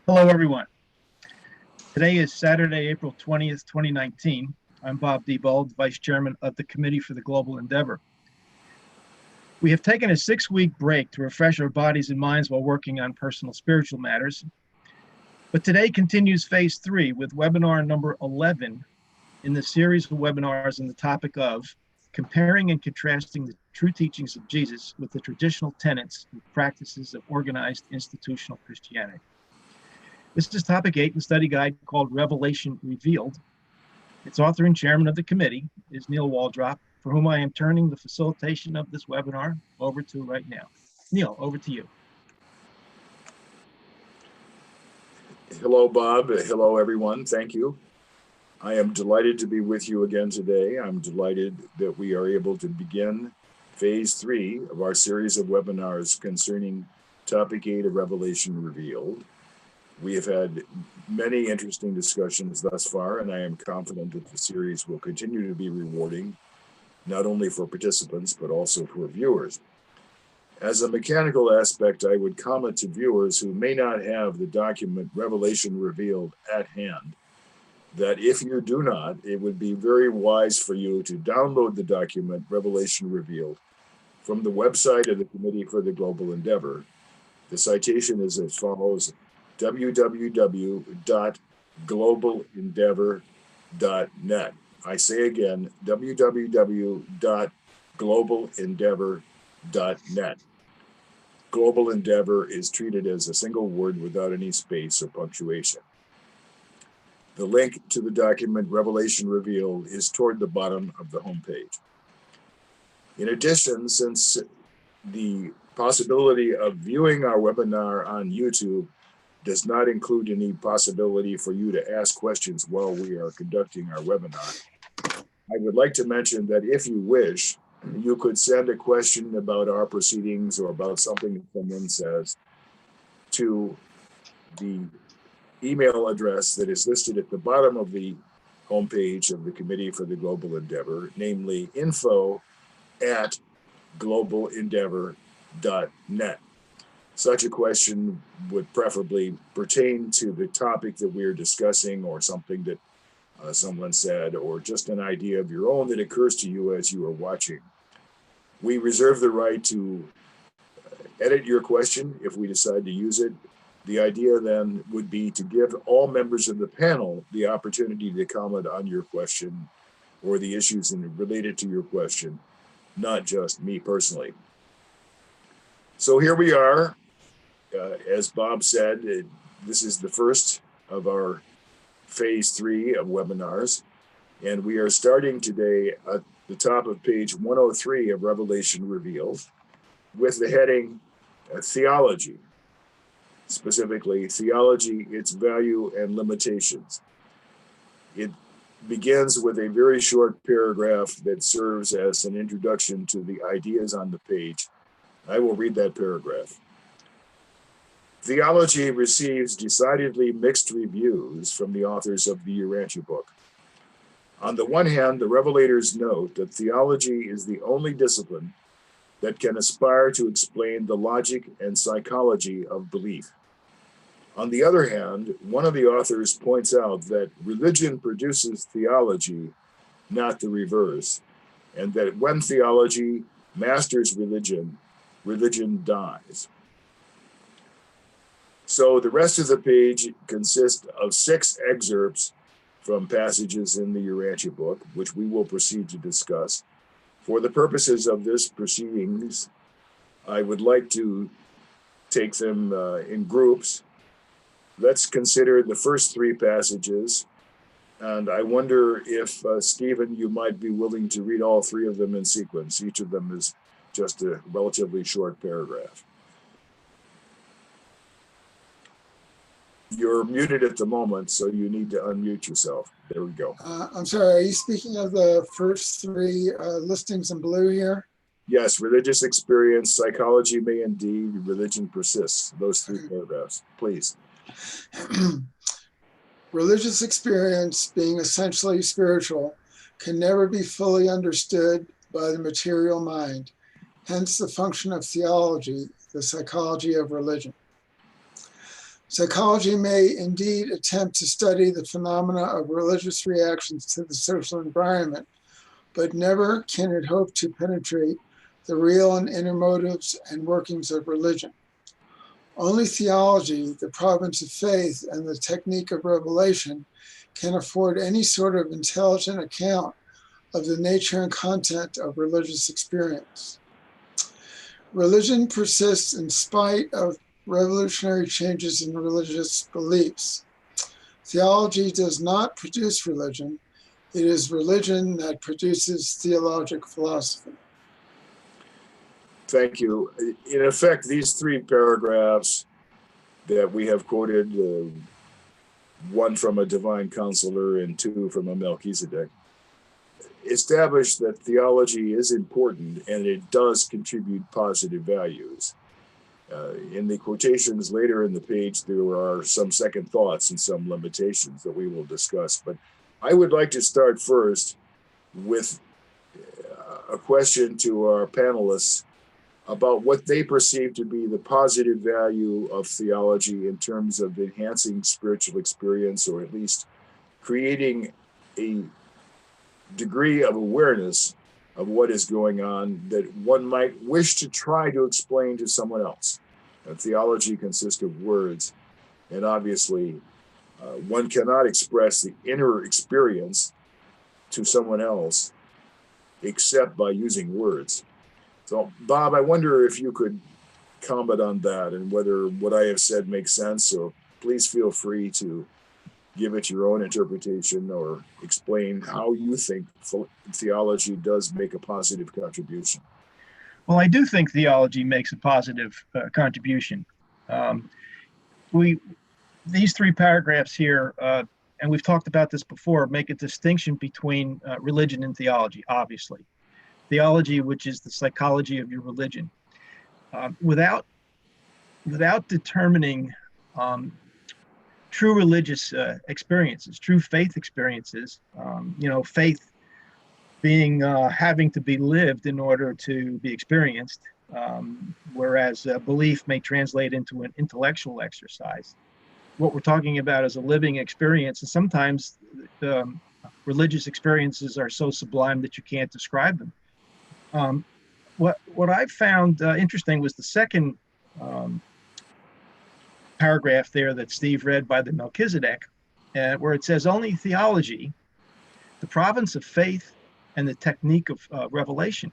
Hello, everyone. Today is Saturday, April 20th, 2019. I'm Bob Diebold, Vice Chairman of the Committee for the Global Endeavor. We have taken a 6-week break to refresh our bodies and minds while working on personal spiritual matters. But today continues phase 3 with webinar number 11 in the series of webinars on the topic of comparing and contrasting the true teachings of Jesus with the traditional tenets and practices of organized institutional Christianity. This is topic 8 in the study guide called Revelation Revealed. Its author and chairman of the committee is Neil Waldrop, for whom I am turning the facilitation of this webinar over to right now. Neil, over to you. Hello, Bob. Hello, everyone. Thank you. I am delighted to be with you again today. I'm delighted that we are able to begin phase 3 of our series of webinars concerning topic 8 of Revelation Revealed. We have had many interesting discussions thus far, and I am confident that the series will continue to be rewarding, not only for participants, but also for viewers. As a mechanical aspect, I would comment to viewers who may not have the document Revelation Revealed at hand, that if you do not, it would be very wise for you to download the document Revelation Revealed from the website of the Committee for the Global Endeavor. The citation is as follows: www.globalendeavor.net. I say again, www.globalendeavor.net. Global Endeavor is treated as a single word without any space or punctuation. The link to the document Revelation Revealed is toward the bottom of the homepage. In addition, since the possibility of viewing our webinar on YouTube does not include any possibility for you to ask questions while we are conducting our webinar, I would like to mention that if you wish, you could send a question about our proceedings or about something that someone says to the email address that is listed at the bottom of the homepage of the Committee for the Global Endeavor, namely info@globalendeavor.net. Such a question would preferably pertain to the topic that we are discussing, or something that someone said, or just an idea of your own that occurs to you as you are watching. We reserve the right to edit your question if we decide to use it. The idea then would be to give all members of the panel the opportunity to comment on your question or the issues related to your question, not just me personally. So here we are. As Bob said, this is the first of our phase 3 of webinars, and we are starting today at the top of page 103 of Revelation Revealed with the heading Theology, specifically Theology, Its Value and Limitations. It begins with a very short paragraph that serves as an introduction to the ideas on the page. I will read that paragraph. Theology receives decidedly mixed reviews from the authors of the Urantia book. On the one hand, the revelators note that theology is the only discipline that can aspire to explain the logic and psychology of belief. On the other hand, one of the authors points out that religion produces theology, not the reverse, and that when theology masters religion, religion dies. So the rest of the page consists of 6 excerpts from passages in the Urantia book, which we will proceed to discuss. For the purposes of this proceedings, I would like to take them in groups. Let's consider the first 3 passages, and I wonder if, Stephen, you might be willing to read all 3 of them in sequence. Each of them is just a relatively short paragraph. You're muted at the moment, so you need to unmute yourself. There we go. I'm sorry, are you speaking of the first 3 listings in blue here? Yes, religious experience, psychology may indeed, religion persists. Those 3 paragraphs, please. Religious experience, being essentially spiritual, can never be fully understood by the material mind. Hence the function of theology, the psychology of religion. Psychology may indeed attempt to study the phenomena of religious reactions to the social environment, but never can it hope to penetrate the real and inner motives and workings of religion. Only theology, the province of faith, and the technique of revelation can afford any sort of intelligent account of the nature and content of religious experience. Religion persists in spite of revolutionary changes in religious beliefs. Theology does not produce religion. It is religion that produces theologic philosophy. Thank you. In effect, these three paragraphs that we have quoted, one from a divine counselor and two from a Melchizedek, establish that theology is important and it does contribute positive values. In the quotations later in the page, there are some second thoughts and some limitations that we will discuss. But I would like to start first with a question to our panelists about what they perceive to be the positive value of theology in terms of enhancing spiritual experience, or at least creating a degree of awareness of what is going on that one might wish to try to explain to someone else. Theology consists of words, and obviously one cannot express the inner experience to someone else except by using words. So, Bob, I wonder if you could comment on that and whether what I have said makes sense. So please feel free to give it your own interpretation or explain how you think theology does make a positive contribution. Well, I do think theology makes a positive contribution. These three paragraphs here, and we've talked about this before, make a distinction between religion and theology, obviously. Theology, which is the psychology of your religion. Without determining true religious experiences, true faith experiences, faith being having to be lived in order to be experienced, whereas belief may translate into an intellectual exercise. What we're talking about is a living experience, and sometimes religious experiences are so sublime that you can't describe them. What I found interesting was the second paragraph there that Steve read by the Melchizedek, where it says only theology, the province of faith, and the technique of revelation.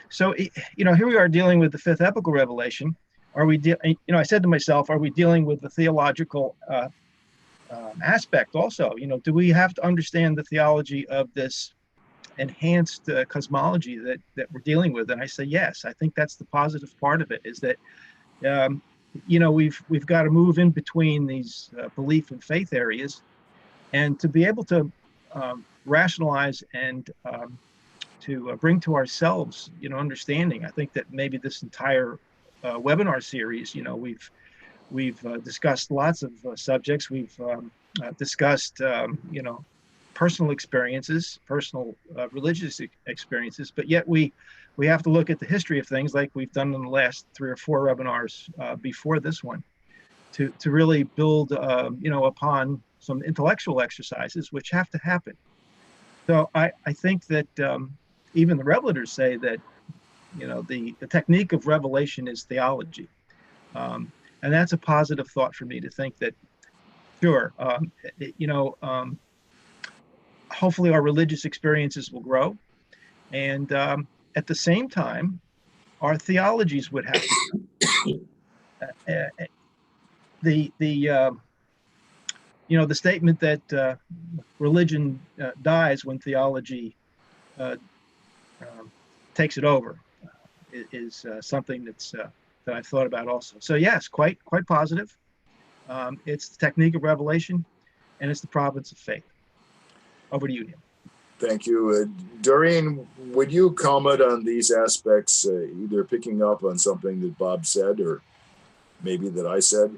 So, here we are dealing with the fifth epical revelation. Are we, I said to myself, are we dealing with the theological aspect also? Do we have to understand the theology of this enhanced cosmology that we're dealing with? And I say yes. I think that's the positive part of it, is that we've got to move in between these belief and faith areas, and to be able to rationalize and to bring to ourselves understanding. I think that maybe this entire webinar series, we've discussed lots of subjects. We've discussed personal experiences, personal religious experiences, but yet we have to look at the history of things, like we've done in the last 3 or 4 webinars before this one, to really build upon some intellectual exercises which have to happen. So I think that even the Revelators say that the technique of revelation is theology, and that's a positive thought for me, to think that sure, hopefully our religious experiences will grow, and at the same time our theologies would have the statement that religion dies when theology takes it over is something that I've thought about also. So yes, quite positive. It's the technique of revelation, and it's the province of faith. Over to you, Neil. Thank you. Doreen, would you comment on these aspects, either picking up on something that Bob said or maybe that I said?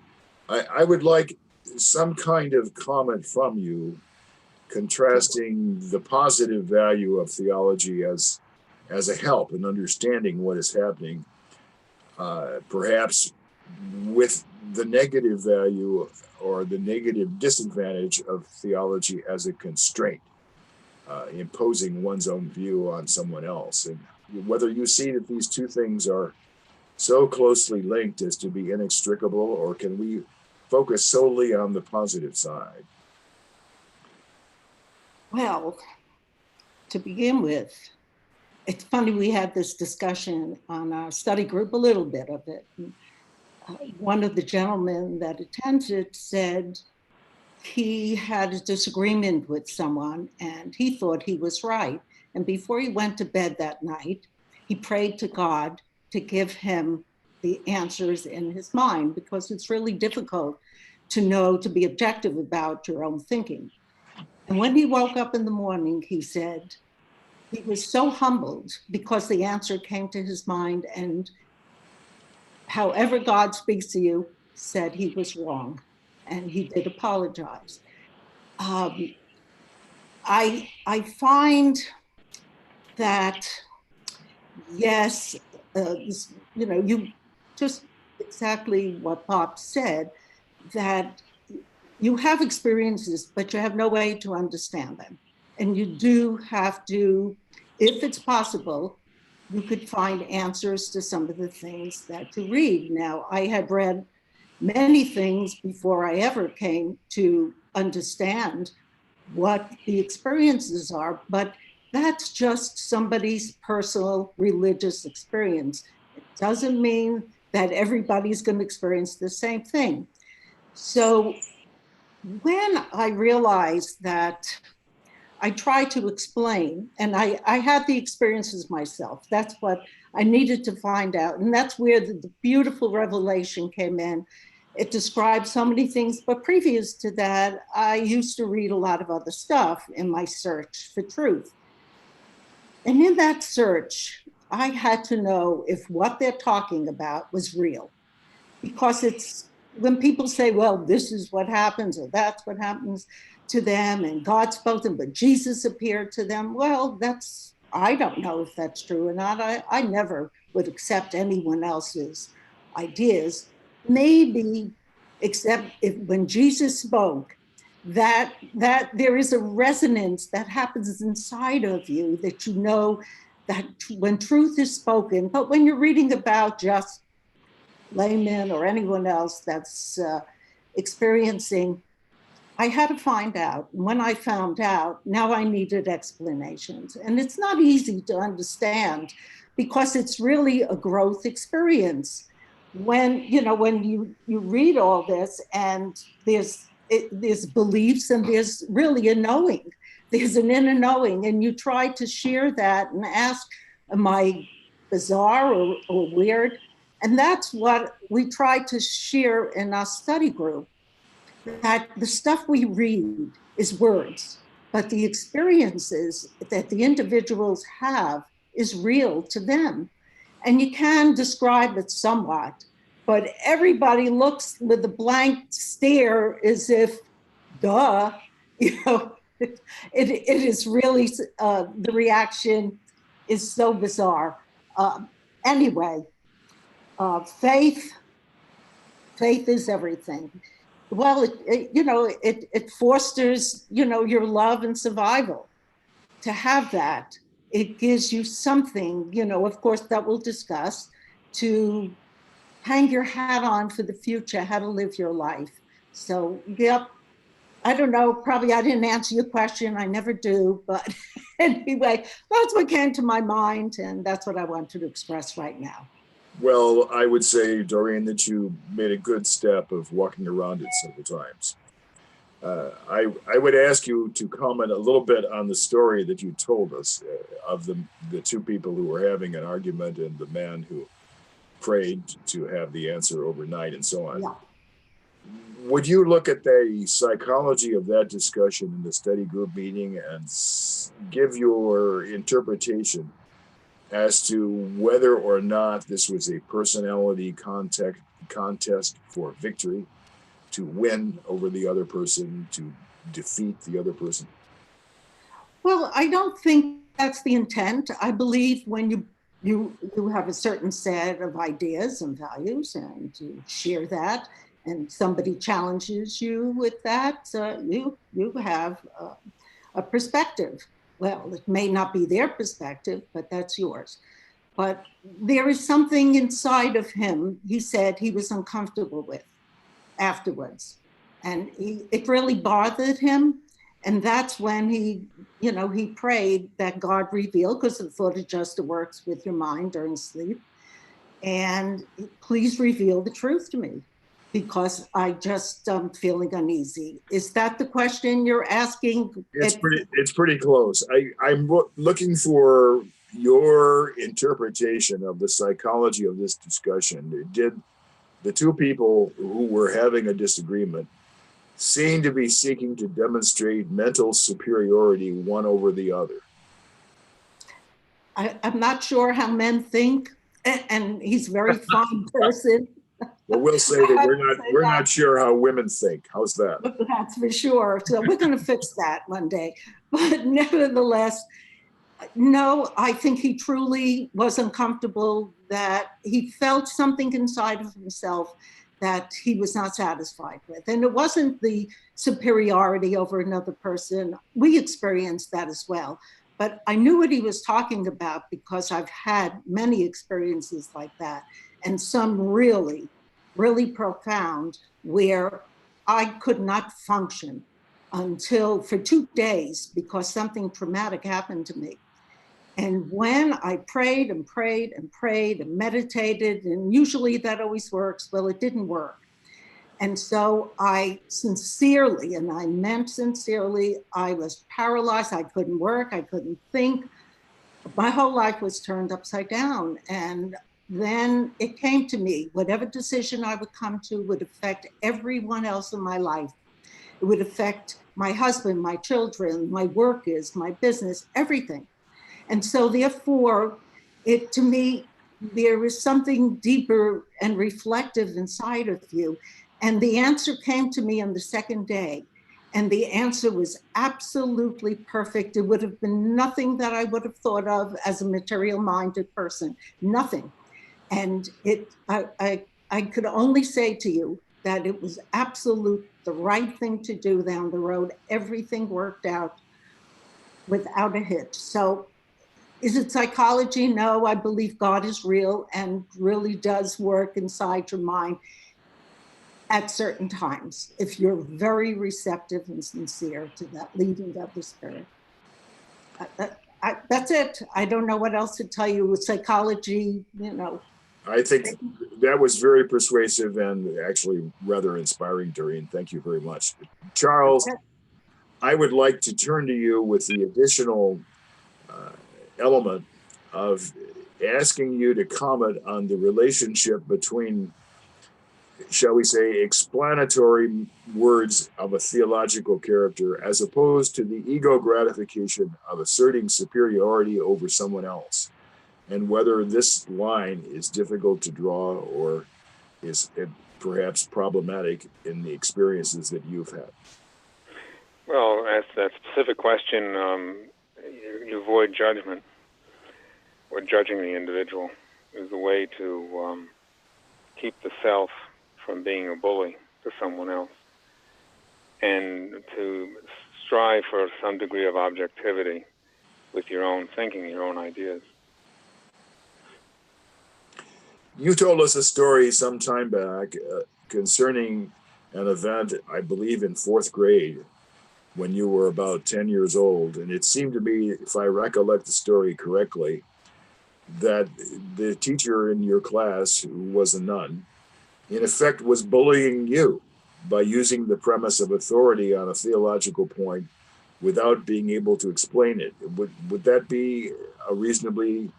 I would like some kind of comment from you contrasting the positive value of theology as a help in understanding what is happening, perhaps with the negative value or the negative disadvantage of theology as a constraint, imposing one's own view on someone else. And whether you see that these two things are so closely linked as to be inextricable, or can we focus solely on the positive side? Well, to begin with, it's funny, we had this discussion on our study group, a little bit of it. One of the gentlemen that attended said he had a disagreement with someone and he thought he was right. And before he went to bed that night, he prayed to God to give him the answers in his mind, because it's really difficult to know, to be objective about your own thinking. And when he woke up in the morning, he said he was so humbled because the answer came to his mind, and however God speaks to you, said he was wrong, and he did apologize. I find that, yes, you just exactly what Bob said, that you have experiences, but you have no way to understand them. And you do have to, if it's possible, you could find answers to some of the things that you read. Now, I had read many things before I ever came to understand what the experiences are, but that's just somebody's personal religious experience. It doesn't mean that everybody's going to experience the same thing. So when I realized that, I tried to explain, and I had the experiences myself. That's what I needed to find out. And that's where the beautiful revelation came in. It described so many things, but previous to that, I used to read a lot of other stuff in my search for truth. And in that search, I had to know if what they're talking about was real. Because it's, when people say, well, this is what happens, or that's what happens to them, and God spoke to them, but Jesus appeared to them. Well, I don't know if that's true or not. I never would accept anyone else's ideas. Maybe, except if when Jesus spoke, that there is a resonance that happens inside of you, that you know that when truth is spoken. But when you're reading about just laymen or anyone else that's experiencing, I had to find out. When I found out, now I needed explanations. And it's not easy to understand, because it's really a growth experience. When you read all this, and there's beliefs, and there's really a knowing. There's an inner knowing, and you try to share that and ask, am I bizarre or weird? And that's what we try to share in our study group, that the stuff we read is words, but the experiences that the individuals have is real to them. And you can describe it somewhat, but everybody looks with a blank stare as if, duh, it is really, the reaction is so bizarre. Anyway, faith is everything. Well, it fosters, your love and survival. To have that, it gives you something, of course, that we'll discuss, to hang your hat on for the future, how to live your life. So, yep, I don't know, probably I didn't answer your question. I never do, but anyway, that's what came to my mind, and that's what I wanted to express right now. Well, I would say, Doreen, that you made a good step of walking around it several times. I would ask you to comment a little bit on the story that you told us of the two people who were having an argument, and the man who prayed to have the answer overnight and so on. Yeah. Would you look at the psychology of that discussion in the study group meeting and give your interpretation as to whether or not this was a personality contest for victory, to win over the other person, to defeat the other person? Well, I don't think that's the intent. I believe when you have a certain set of ideas and values, and you share that, and somebody challenges you with that, you have a perspective. Well, it may not be their perspective, but that's yours. But there is something inside of him, he said, he was uncomfortable with afterwards. And it really bothered him. And that's when he prayed that God reveal, because the thought adjuster works with your mind during sleep. And please reveal the truth to me, because I just am feeling uneasy. Is that the question you're asking? It's pretty close. I'm looking for your interpretation of the psychology of this discussion. Did the two people who were having a disagreement seem to be seeking to demonstrate mental superiority one over the other? I'm not sure how men think, and he's a very fine person. Well, we'll say that we're not sure how women think. How's that? That's for sure. So we're going to fix that one day. But nevertheless, no, I think he truly was uncomfortable, that he felt something inside of himself that he was not satisfied with. And it wasn't the superiority over another person. We experienced that as well. But I knew what he was talking about, because I've had many experiences like that, and some really, really profound, where I could not function until for 2 days, because something traumatic happened to me. And when I prayed and prayed and prayed and meditated, and usually that always works, well, it didn't work. And so I sincerely, and I meant sincerely, I was paralyzed. I couldn't work. I couldn't think. My whole life was turned upside down. And then it came to me, whatever decision I would come to would affect everyone else in my life. It would affect my husband, my children, my workers, my business, everything. And so therefore, to me, there is something deeper and reflective inside of you. And the answer came to me on the second day. And the answer was absolutely perfect. It would have been nothing that I would have thought of as a material-minded person, nothing. And I could only say to you that it was absolute, the right thing to do down the road. Everything worked out without a hitch. So is it psychology? No, I believe God is real and really does work inside your mind at certain times, if you're very receptive and sincere to that leading of the Spirit. That's it. I don't know what else to tell you with psychology, I think that was very persuasive and actually rather inspiring, Doreen. Thank you very much. Charles, I would like to turn to you with the additional element of asking you to comment on the relationship between, shall we say, explanatory words of a theological character as opposed to the ego gratification of asserting superiority over someone else, and whether this line is difficult to draw or is perhaps problematic in the experiences that you've had. Well, as that specific question, you avoid judgment, or judging the individual is a way to keep the self from being a bully to someone else, and to strive for some degree of objectivity with your own thinking, your own ideas. You told us a story some time back concerning an event, I believe in 4th grade, when you were about 10 years old. And it seemed to me, if I recollect the story correctly, that the teacher in your class, who was a nun, in effect was bullying you by using the premise of authority on a theological point without being able to explain it. Would that be a reasonably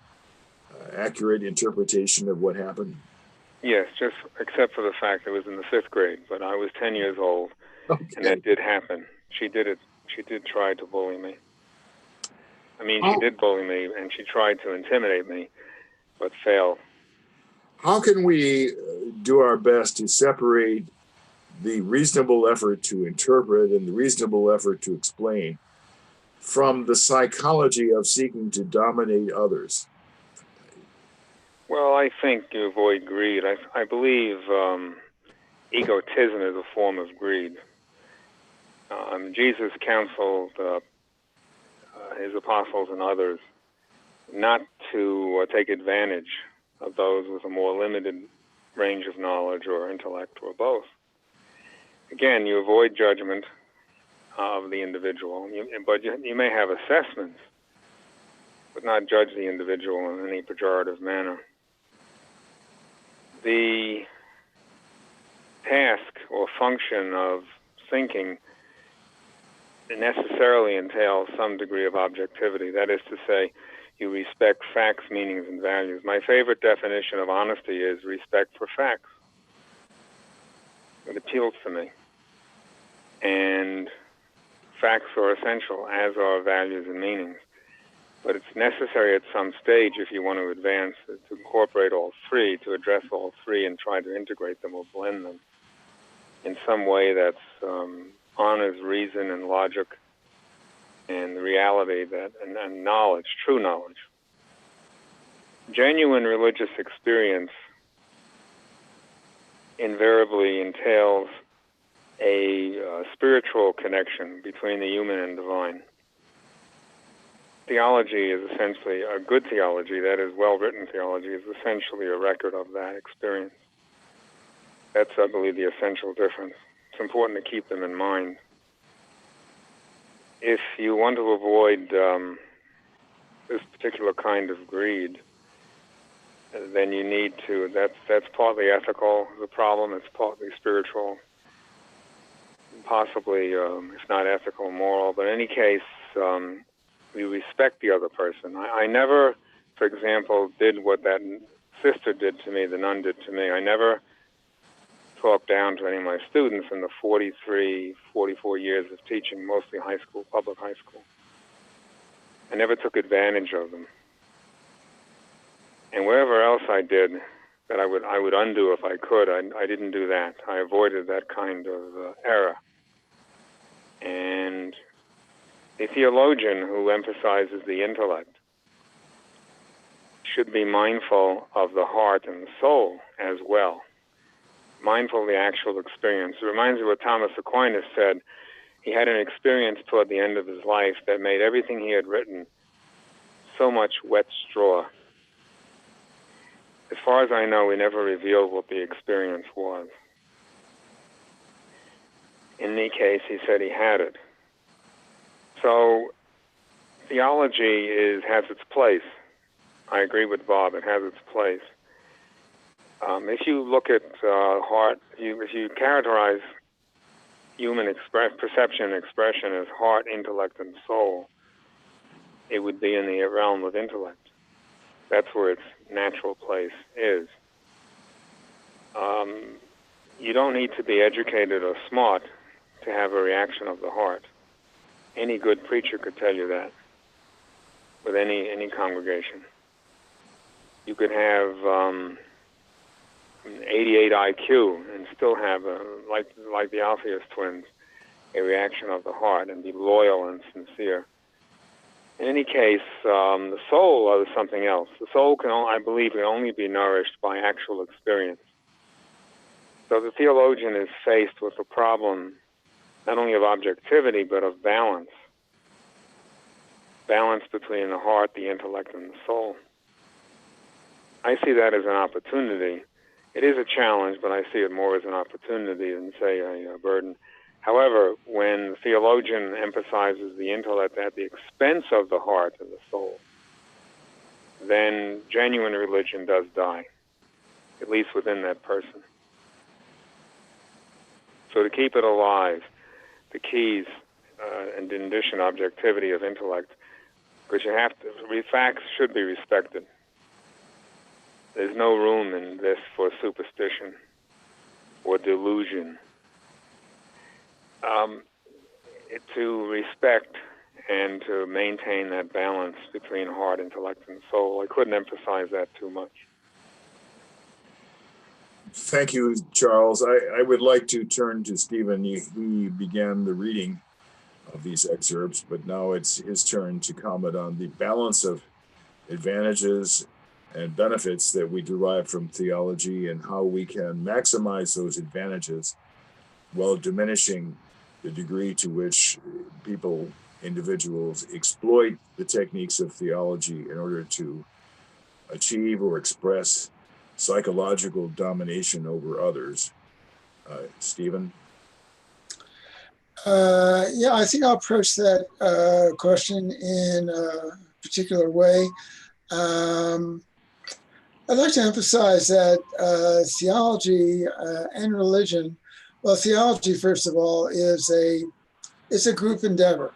accurate interpretation of what happened? Yes, just except for the fact it was in the 5th grade, but I was 10 years old, Okay. And that did happen. She did try to bully me. I mean, she did bully me, and she tried to intimidate me, but failed. How can we do our best to separate the reasonable effort to interpret and the reasonable effort to explain from the psychology of seeking to dominate others? Well, I think you avoid greed. I believe egotism is a form of greed. Jesus counseled his apostles and others not to take advantage of those with a more limited range of knowledge or intellect or both. Again, you avoid judgment of the individual, but you may have assessments, but not judge the individual in any pejorative manner. The task or function of thinking necessarily entails some degree of objectivity. That is to say, you respect facts, meanings, and values. My favorite definition of honesty is respect for facts. It appeals to me. And facts are essential, as are values and meanings. But it's necessary at some stage, if you want to advance, to incorporate all three, to address all three and try to integrate them or blend them in some way that's honors reason and logic and reality and knowledge, true knowledge. Genuine religious experience invariably entails a spiritual connection between the human and divine. Theology is essentially, a good theology, that is well-written theology, is essentially a record of that experience. That's, I believe, the essential difference. It's important to keep them in mind. If you want to avoid this particular kind of greed, then you need to, that's partly ethical, the problem, it's partly spiritual, possibly, if not ethical, moral, but in any case, we respect the other person. I never, for example, did what that sister did to me, the nun did to me. I never talked down to any of my students in the 43, 44 years of teaching, mostly high school, public high school. I never took advantage of them. And wherever else I did that I would undo if I could, I didn't do that. I avoided that kind of error. And a theologian who emphasizes the intellect should be mindful of the heart and the soul as well, mindful of the actual experience. It reminds me of what Thomas Aquinas said. He had an experience toward the end of his life that made everything he had written so much wet straw. As far as I know, he never revealed what the experience was. In any case, he said he had it. So theology has its place. I agree with Bob, it has its place. If you look at heart, if you characterize human perception and expression as heart, intellect, and soul, it would be in the realm of intellect. That's where its natural place is. You don't need to be educated or smart to have a reaction of the heart. Any good preacher could tell you that with any congregation. You could have 88 IQ and still have, like the Alpheus twins, a reaction of the heart and be loyal and sincere. In any case, the soul is something else. The soul I believe, can only be nourished by actual experience. So the theologian is faced with the problem not only of objectivity, but of balance. Balance between the heart, the intellect, and the soul. I see that as an opportunity. It is a challenge, but I see it more as an opportunity than, say, a burden. However, when the theologian emphasizes the intellect at the expense of the heart and the soul, then genuine religion does die, at least within that person. So to keep it alive, the keys, and in addition, objectivity of intellect, because facts should be respected. There's no room in this for superstition or delusion. To respect and to maintain that balance between heart, intellect, and soul, I couldn't emphasize that too much. Thank you, Charles. I would like to turn to Stephen. He began the reading of these excerpts, but now it's his turn to comment on the balance of advantages and benefits that we derive from theology and how we can maximize those advantages while diminishing the degree to which individuals exploit the techniques of theology in order to achieve or express psychological domination over others. Stephen? Yeah, I think I'll approach that question in a particular way. I'd like to emphasize that theology and religion, well, theology, first of all, it's a group endeavor.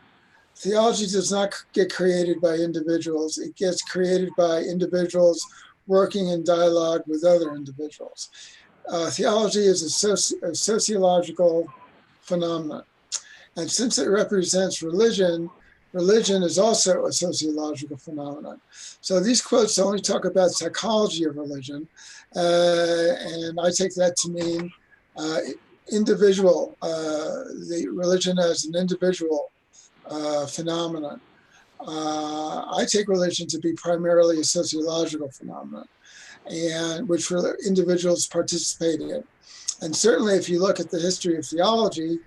Theology does not get created by individuals. It gets created by individuals working in dialogue with other individuals. Theology is a sociological phenomenon. And since it represents religion, religion is also a sociological phenomenon. So these quotes only talk about psychology of religion. And I take that to mean individual, the religion as an individual phenomenon. I take religion to be primarily a sociological phenomenon, and which individuals participate in. And certainly if you look at the history of theology,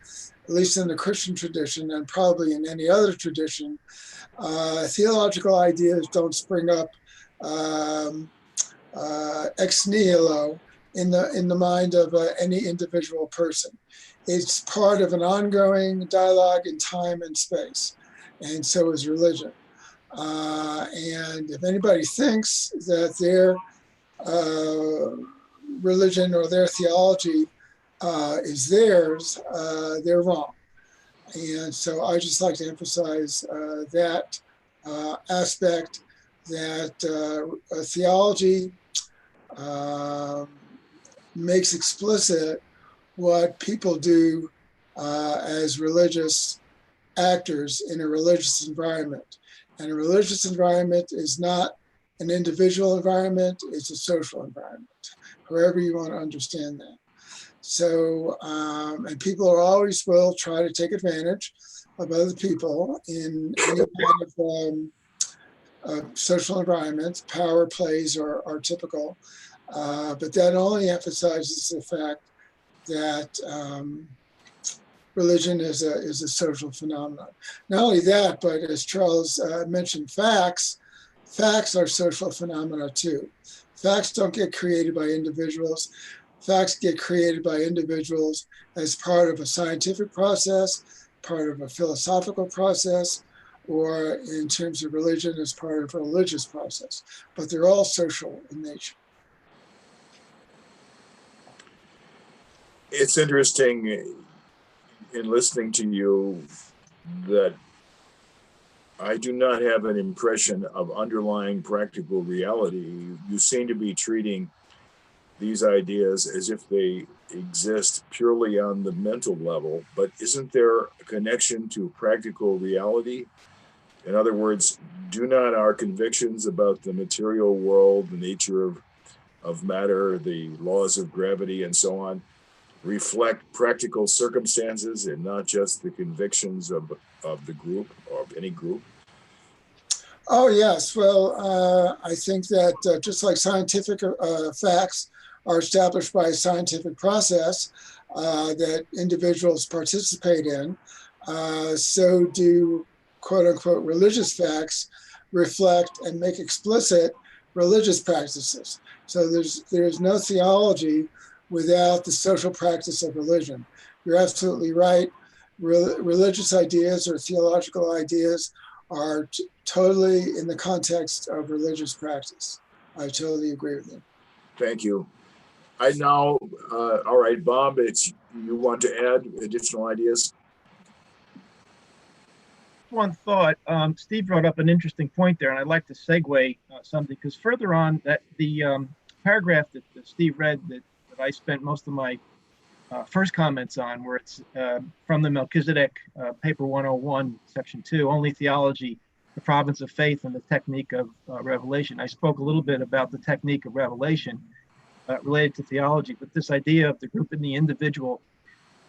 at least in the Christian tradition and probably in any other tradition, theological ideas don't spring up ex nihilo in the mind of any individual person. It's part of an ongoing dialogue in time and space, and so is religion. And if anybody thinks that their religion or their theology is theirs, they're wrong. And so I just like to emphasize that aspect, that theology makes explicit what people do as religious actors in a religious environment. And a religious environment is not an individual environment, it's a social environment, however you want to understand that. So, and people are always will try to take advantage of other people in any kind of social environment. Power plays are typical, but that only emphasizes the fact that religion is a social phenomenon. Not only that, but as Charles mentioned, facts are social phenomena too. Facts don't get created by individuals. Facts get created by individuals as part of a scientific process, part of a philosophical process, or in terms of religion as part of a religious process. But they're all social in nature. It's interesting in listening to you that I do not have an impression of underlying practical reality. You seem to be treating these ideas as if they exist purely on the mental level, but isn't there a connection to practical reality? In other words, do not our convictions about the material world, the nature of matter, the laws of gravity, and so on, reflect practical circumstances and not just the convictions of the group or of any group? Oh, yes. Well, I think that just like scientific facts are established by a scientific process that individuals participate in, so do quote unquote religious facts reflect and make explicit religious practices. So there's no theology without the social practice of religion. You're absolutely right. Religious ideas or theological ideas are totally in the context of religious practice. I totally agree with you. Thank you. I now, all right, Bob, you want to add additional ideas? One thought, Steve brought up an interesting point there, and I'd like to segue something, because further on, that the paragraph that Steve read that I spent most of my first comments on, where it's from the Melchizedek, paper 101, section 2, only theology, the province of faith and the technique of revelation. I spoke a little bit about the technique of revelation related to theology, but this idea of the group and the individual,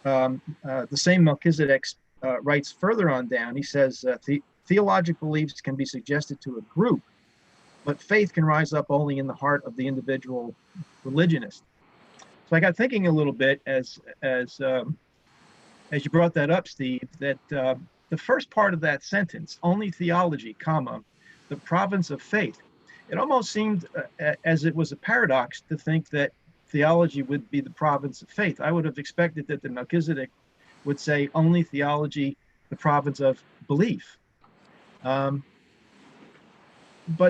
the same Melchizedek writes further on down. He says, theological beliefs can be suggested to a group but faith can rise up only in the heart of the individual religionist. So I got thinking a little bit as you brought that up, Steve, that the first part of that sentence, only theology, comma, the province of faith, it almost seemed as it was a paradox to think that theology would be the province of faith. I would have expected that the Melchizedek would say only theology, the province of belief. But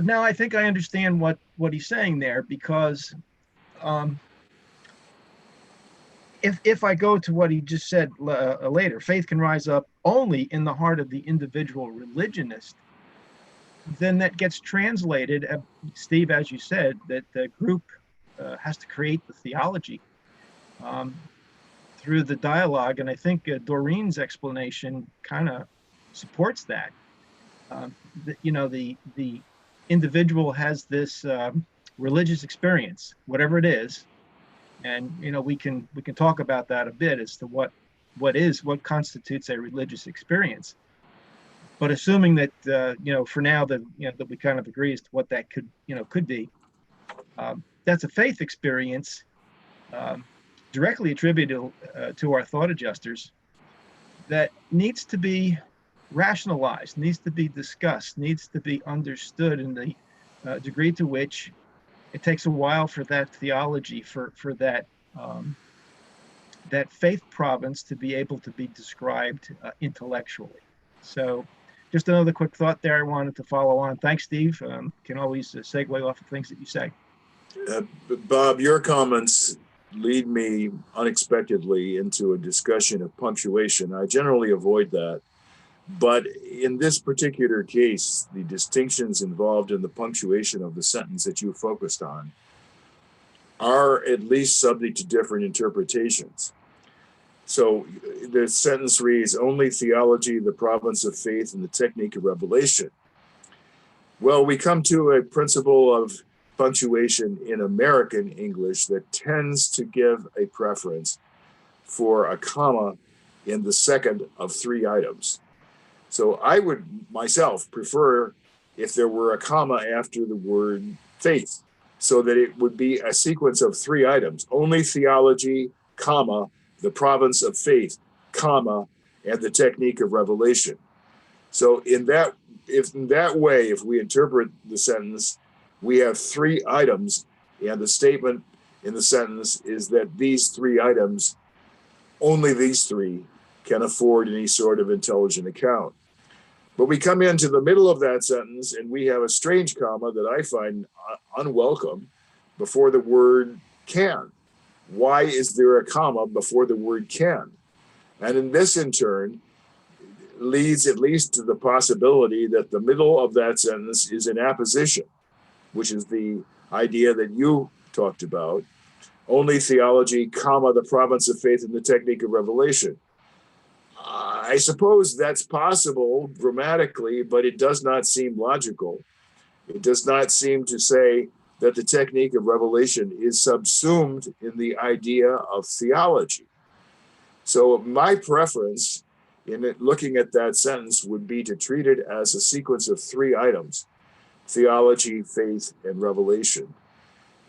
now I think I understand what he's saying there, because if I go to what he just said later, faith can rise up only in the heart of the individual religionist, then that gets translated, Steve, as you said, that the group has to create the theology through the dialogue. And I think Doreen's explanation kind of supports that. The individual has this religious experience, whatever it is. And we can talk about that a bit as to what constitutes a religious experience. But assuming that for now that that we kind of agree as to what that could be, that's a faith experience directly attributed to our thought adjusters that needs to be rationalized, needs to be discussed, needs to be understood in the degree to which it takes a while for that theology, for that that faith province to be able to be described intellectually. So just another quick thought there I wanted to follow on. Thanks, Steve. Can always segue off of things that you say. Bob, your comments lead me unexpectedly into a discussion of punctuation. I generally avoid that. But in this particular case, the distinctions involved in the punctuation of the sentence that you focused on are at least subject to different interpretations. So the sentence reads, only theology, the province of faith, and the technique of revelation. Well, we come to a principle of punctuation in American English that tends to give a preference for a comma in the second of three items. So I would myself prefer if there were a comma after the word faith, so that it would be a sequence of three items: only theology, comma, the province of faith, comma, and the technique of revelation. So in that way, if we interpret the sentence, we have three items, and the statement in the sentence is that these three items, only these three, can afford any sort of intelligent account. But we come into the middle of that sentence and we have a strange comma that I find unwelcome before the word can. Why is there a comma before the word can? And in this, in turn, leads at least to the possibility that the middle of that sentence is an apposition, which is the idea that you talked about. Only theology, comma, the province of faith, and the technique of revelation. I suppose that's possible grammatically, but it does not seem logical. It does not seem to say that the technique of revelation is subsumed in the idea of theology. So my preference in looking at that sentence would be to treat it as a sequence of three items: theology, faith, and revelation,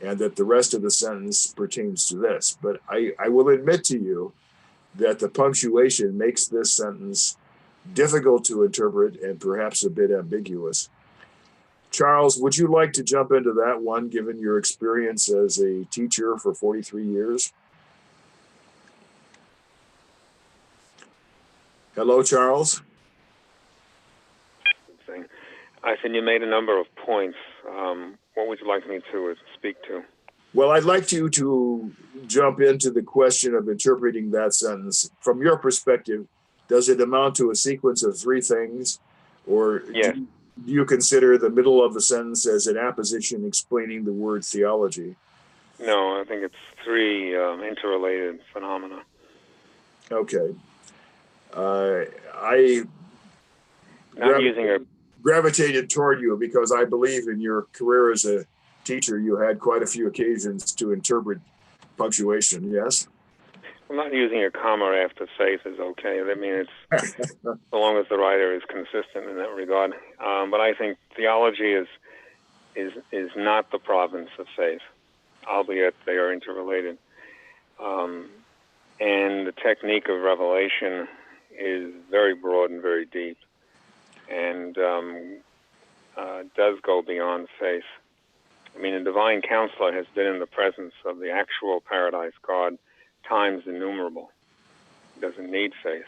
and that the rest of the sentence pertains to this. But I will admit to you that the punctuation makes this sentence difficult to interpret and perhaps a bit ambiguous. Charles, would you like to jump into that one, given your experience as a teacher for 43 years? Hello, Charles. I said you made a number of points. What would you like me to speak to? Well, I'd like you to jump into the question of interpreting that sentence. From your perspective, does it amount to a sequence of three things? Or yes. do you consider the middle of the sentence as an apposition explaining the word theology? No, I think it's three interrelated phenomena. Okay. I gravitated toward you because I believe in your career as a teacher, you had quite a few occasions to interpret punctuation, yes? I'm not using a comma after faith is okay. I mean, it's so long as the writer is consistent in that regard. But I think theology is is not the province of faith, albeit they are interrelated. And the technique of revelation is very broad and very deep, and does go beyond faith. I mean, a divine counselor has been in the presence of the actual paradise God times innumerable. He doesn't need faith.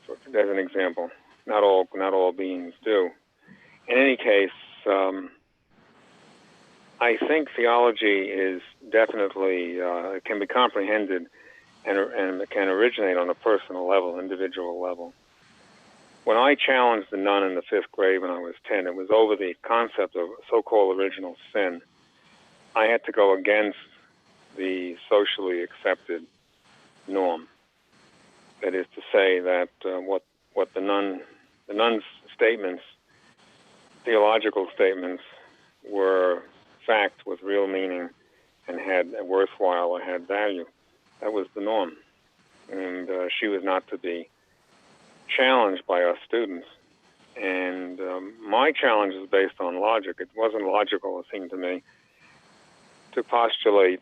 So, as an example, not all beings do. In any case, I think theology is definitely can be comprehended and can originate on a personal level, individual level. When I challenged the nun in the 5th grade when I was 10, it was over the concept of so-called original sin. I had to go against the socially accepted norm. That is to say that what the nun's statements, theological statements, were fact with real meaning and had worthwhile or had value. That was the norm, and she was not to be challenged by us students. And my challenge is based on logic. It wasn't logical, it seemed to me, to postulate,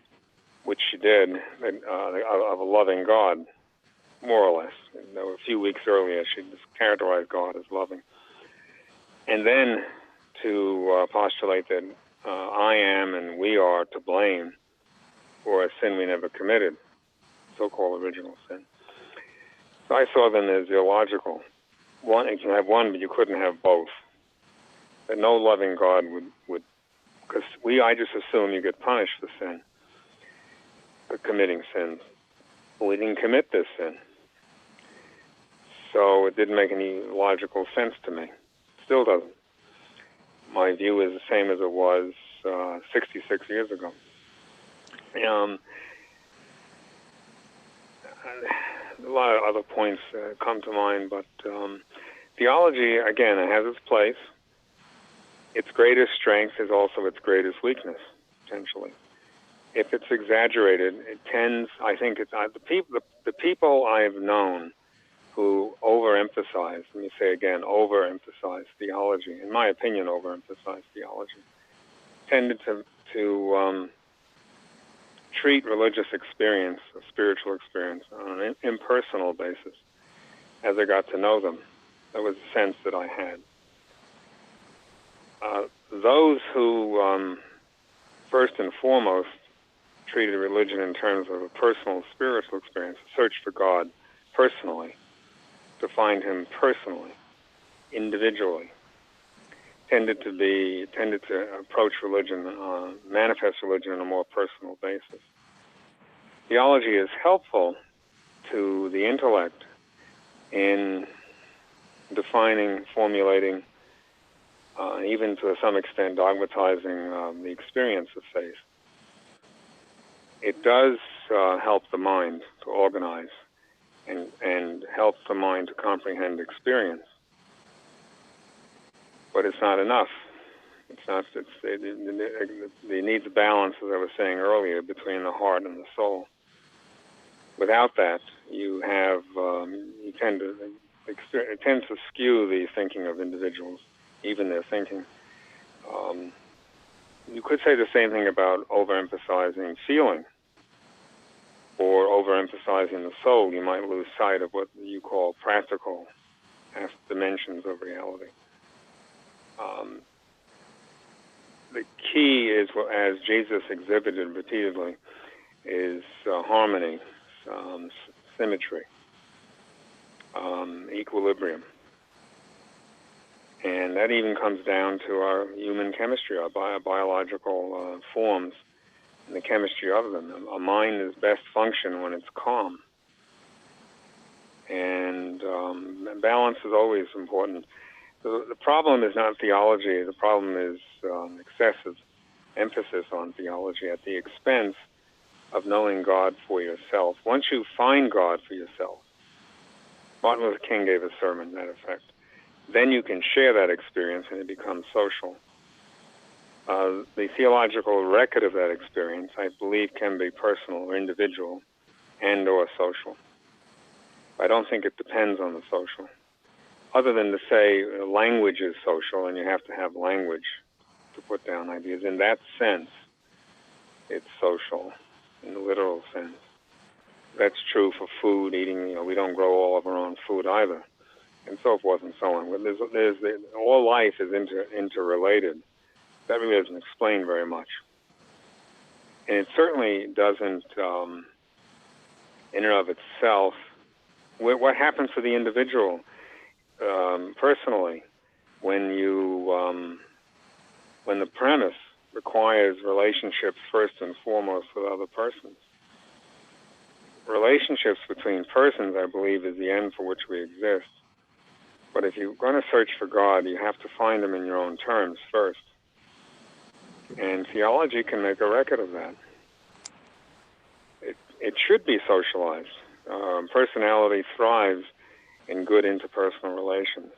which she did, of a loving God, more or less. A few weeks earlier, she just characterized God as loving. And then to postulate that I am and we are to blame for a sin we never committed, so-called original sin. So I saw them as illogical. One, you can have one, but you couldn't have both. That no loving God would, because I just assume you get punished for sin, for committing sins. But we didn't commit this sin. So it didn't make any logical sense to me. Still doesn't. My view is the same as it was 66 years ago. A lot of other points come to mind, but theology, again, it has its place. Its greatest strength is also its greatest weakness, potentially. If it's exaggerated, it tends, I think, the people I've known who overemphasize, let me say again, overemphasize theology, in my opinion, overemphasize theology, tended to treat religious experience, a spiritual experience, on an impersonal basis as I got to know them. That was the sense that I had. Those who, first and foremost, treated religion in terms of a personal spiritual experience, a search for God personally, to find Him personally, individually, tended to approach religion, manifest religion on a more personal basis. Theology is helpful to the intellect in defining, formulating, even to some extent dogmatizing the experience of faith. It does help the mind to organize and help the mind to comprehend experience. But it's not enough. It needs balance, as I was saying earlier, between the heart and the soul. Without that, it tends to skew the thinking of individuals, even their thinking. You could say the same thing about overemphasizing feeling or overemphasizing the soul. You might lose sight of what you call practical dimensions of reality. The key is, as Jesus exhibited repeatedly, is harmony, symmetry, equilibrium. And that even comes down to our human chemistry, our biological forms, and the chemistry of them. A mind is best functioned when it's calm. And balance is always important. The problem is not theology. The problem is excessive emphasis on theology at the expense of knowing God for yourself. Once you find God for yourself, Martin Luther King gave a sermon to that effect, then you can share that experience and it becomes social. The theological record of that experience, I believe, can be personal or individual and or social. I don't think it depends on the social. Other than to say language is social and you have to have language to put down ideas. In that sense, it's social, in the literal sense. That's true for food, eating. We don't grow all of our own food either, and so forth and so on. All life is interrelated. That really doesn't explain very much. And it certainly doesn't, in and of itself, what happens to the individual personally when the premise requires relationships first and foremost with other persons. Relationships between persons, I believe, is the end for which we exist. But if you're going to search for God, you have to find him in your own terms first. And theology can make a record of that. It should be socialized. Personality thrives in good interpersonal relations.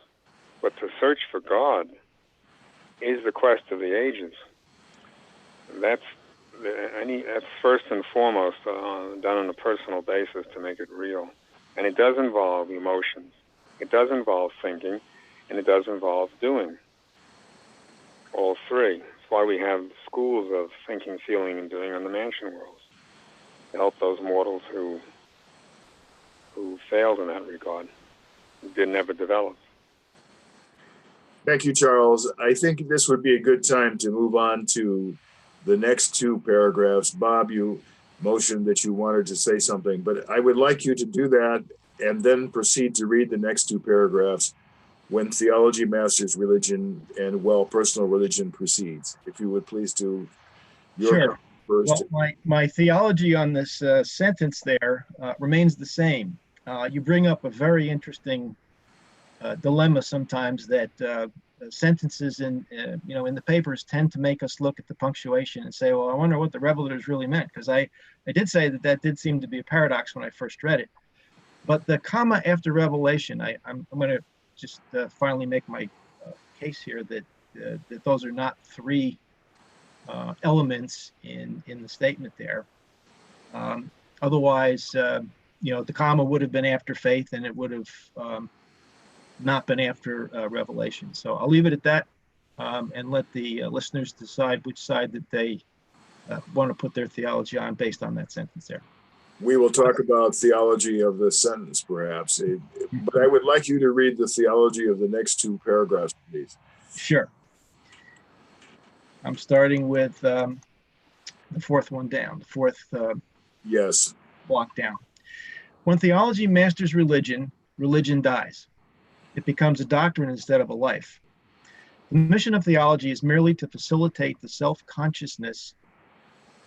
But to search for God is the quest of the ages. That's first and foremost done on a personal basis to make it real. And it does involve emotions. It does involve thinking, and it does involve doing. All three. That's why we have schools of thinking, feeling, and doing on the mansion worlds, to help those mortals who failed in that regard, who never develop. Thank you, Charles. I think this would be a good time to move on to the next two paragraphs. Bob, you motioned that you wanted to say something, but I would like you to do that and then proceed to read the next two paragraphs. When theology masters religion and personal religion proceeds. If you would please do your Sure. first. Well, my theology on this sentence there remains the same. You bring up a very interesting dilemma sometimes that sentences in the papers tend to make us look at the punctuation and say, well, I wonder what the revelators really meant, because I did say that did seem to be a paradox when I first read it. But the comma after revelation, I'm going to just finally make my case here that those are not three elements in the statement there. Otherwise, the comma would have been after faith, and it would have not been after revelation. So I'll leave it at that, and let the listeners decide which side that they want to put their theology on based on that sentence there. We will talk about theology of the sentence, perhaps, but I would like you to read the theology of the next two paragraphs, please. Sure. I'm starting with the fourth one down, the fourth Yes. block down. When theology masters religion, religion dies. It becomes a doctrine instead of a life. The mission of theology is merely to facilitate the self-consciousness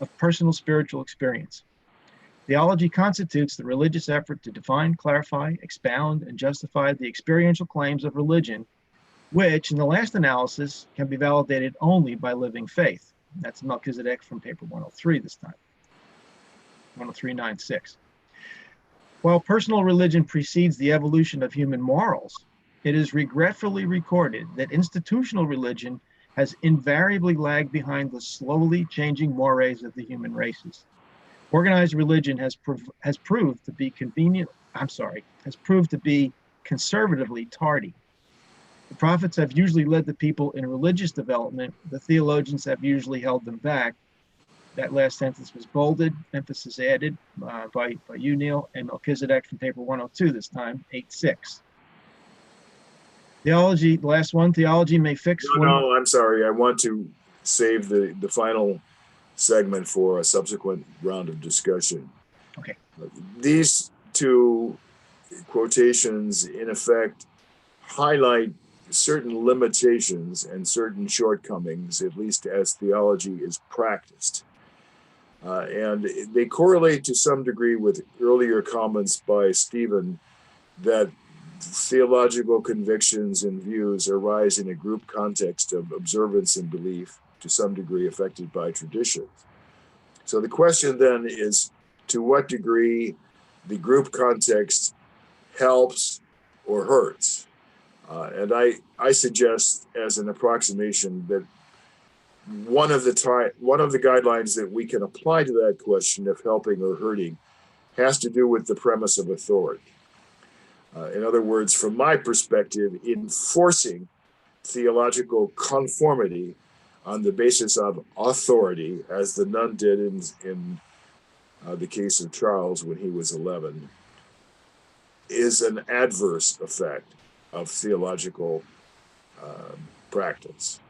of personal spiritual experience. Theology constitutes the religious effort to define, clarify, expound, and justify the experiential claims of religion, which, in the last analysis, can be validated only by living faith. That's Melchizedek from paper 103 this time, 103.96. While personal religion precedes the evolution of human morals, it is regretfully recorded that institutional religion has invariably lagged behind the slowly changing mores of the human races. Organized religion has proved to be conservatively tardy. The prophets have usually led the people in religious development. The theologians have usually held them back. That last sentence was bolded, emphasis added by you, Neil, and Melchizedek from paper 102 this time, 8.6. Theology, the last one, theology may fix... No, I'm sorry. I want to save the final segment for a subsequent round of discussion. Okay. These two quotations, in effect, highlight certain limitations and certain shortcomings, at least as theology is practiced. And they correlate to some degree with earlier comments by Stephen that theological convictions and views arise in a group context of observance and belief, to some degree affected by traditions. So the question then is, to what degree the group context helps or hurts? And I suggest, as an approximation, that one of the guidelines that we can apply to that question of helping or hurting has to do with the premise of authority. In other words, from my perspective, enforcing theological conformity on the basis of authority, as the nun did in the case of Charles when he was 11, is an adverse effect of theological practice.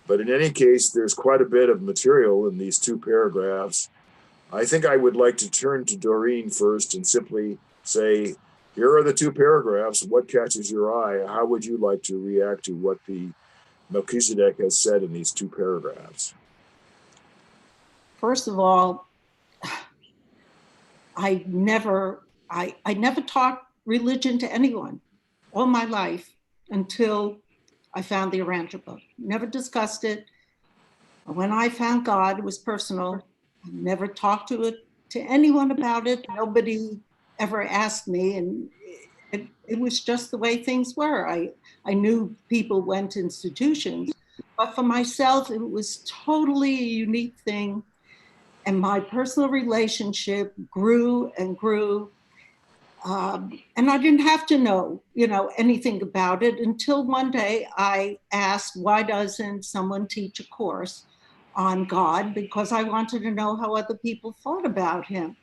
But in any case, there's quite a bit of material in these two paragraphs. I think I would like to turn to Doreen first and simply say, here are the two paragraphs. What catches your eye? How would you like to react to what the Melchizedek has said in these two paragraphs? First of all, I never taught religion to anyone all my life until I found the Arantxa book. Never discussed it. When I found God, it was personal. I never talked to anyone about it. Nobody ever asked me, and it was just the way things were. I knew people went to institutions, but for myself, it was totally a unique thing. And my personal relationship grew and grew. And I didn't have to know, anything about it until one day I asked, why doesn't someone teach a course on God? Because I wanted to know how other people thought about him.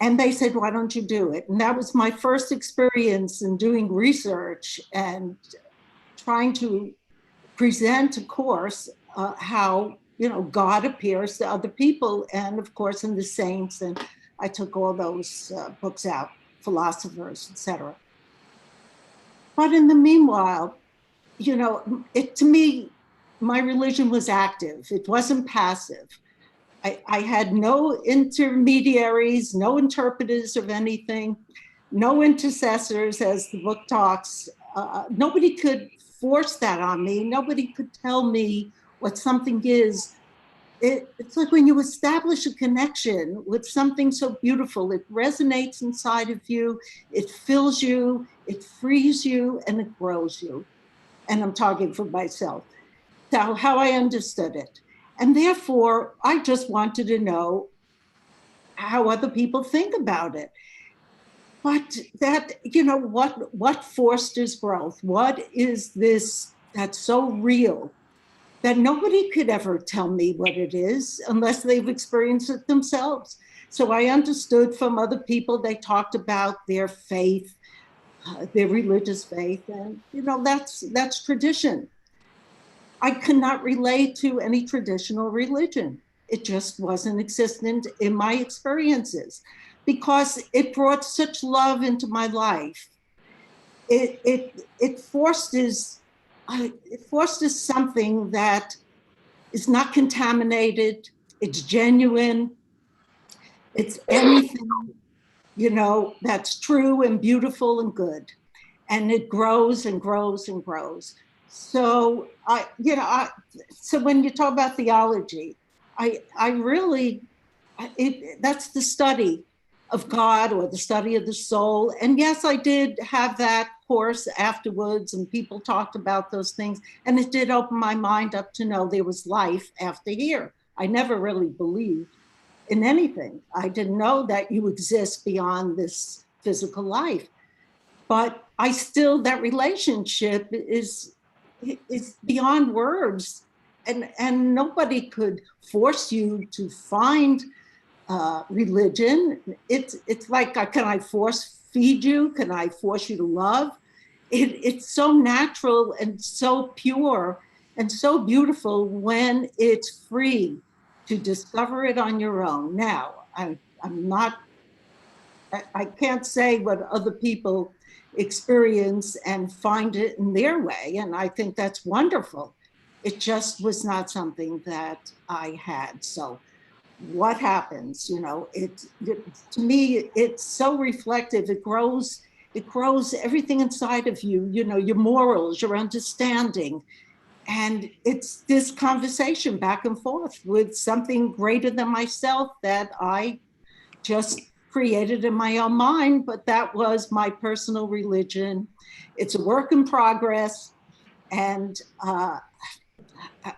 And they said, why don't you do it? And that was my first experience in doing research and trying to present a course, how, God appears to other people. And of course, in the saints. And I took all those books out, philosophers, etc. But in the meanwhile, to me, my religion was active. It wasn't passive. I had no intermediaries, no interpreters of anything, no intercessors, as the book talks. Nobody could force that on me. Nobody could tell me what something is. It's like when you establish a connection with something so beautiful, it resonates inside of you, it fills you, it frees you, and it grows you. And I'm talking for myself. So how I understood it. And therefore, I just wanted to know how other people think about it. But that, what fosters growth? What is this that's so real that nobody could ever tell me what it is unless they've experienced it themselves? So I understood from other people, they talked about their faith, their religious faith, and that's tradition. I could not relate to any traditional religion. It just wasn't existent in my experiences because it brought such love into my life. It fosters something that is not contaminated. It's genuine. It's anything, that's true and beautiful and good. And it grows and grows and grows. So so when you talk about theology, I really, that's the study of God or the study of the soul. And yes, I did have that course afterwards and people talked about those things. And it did open my mind up to know there was life after here. I never really believed in anything. I didn't know that you exist beyond this physical life. But I still, that relationship is beyond words. And nobody could force you to find religion. It's like, can I force feed you? Can I force you to love? It's so natural and so pure and so beautiful when it's free to discover it on your own. Now, I can't say what other people experience and find it in their way. And I think that's wonderful. It just was not something that I had. So what happens, to me, it's so reflective. It grows everything inside of you, your morals, your understanding. And it's this conversation back and forth with something greater than myself that I just created in my own mind, but that was my personal religion. It's a work in progress. And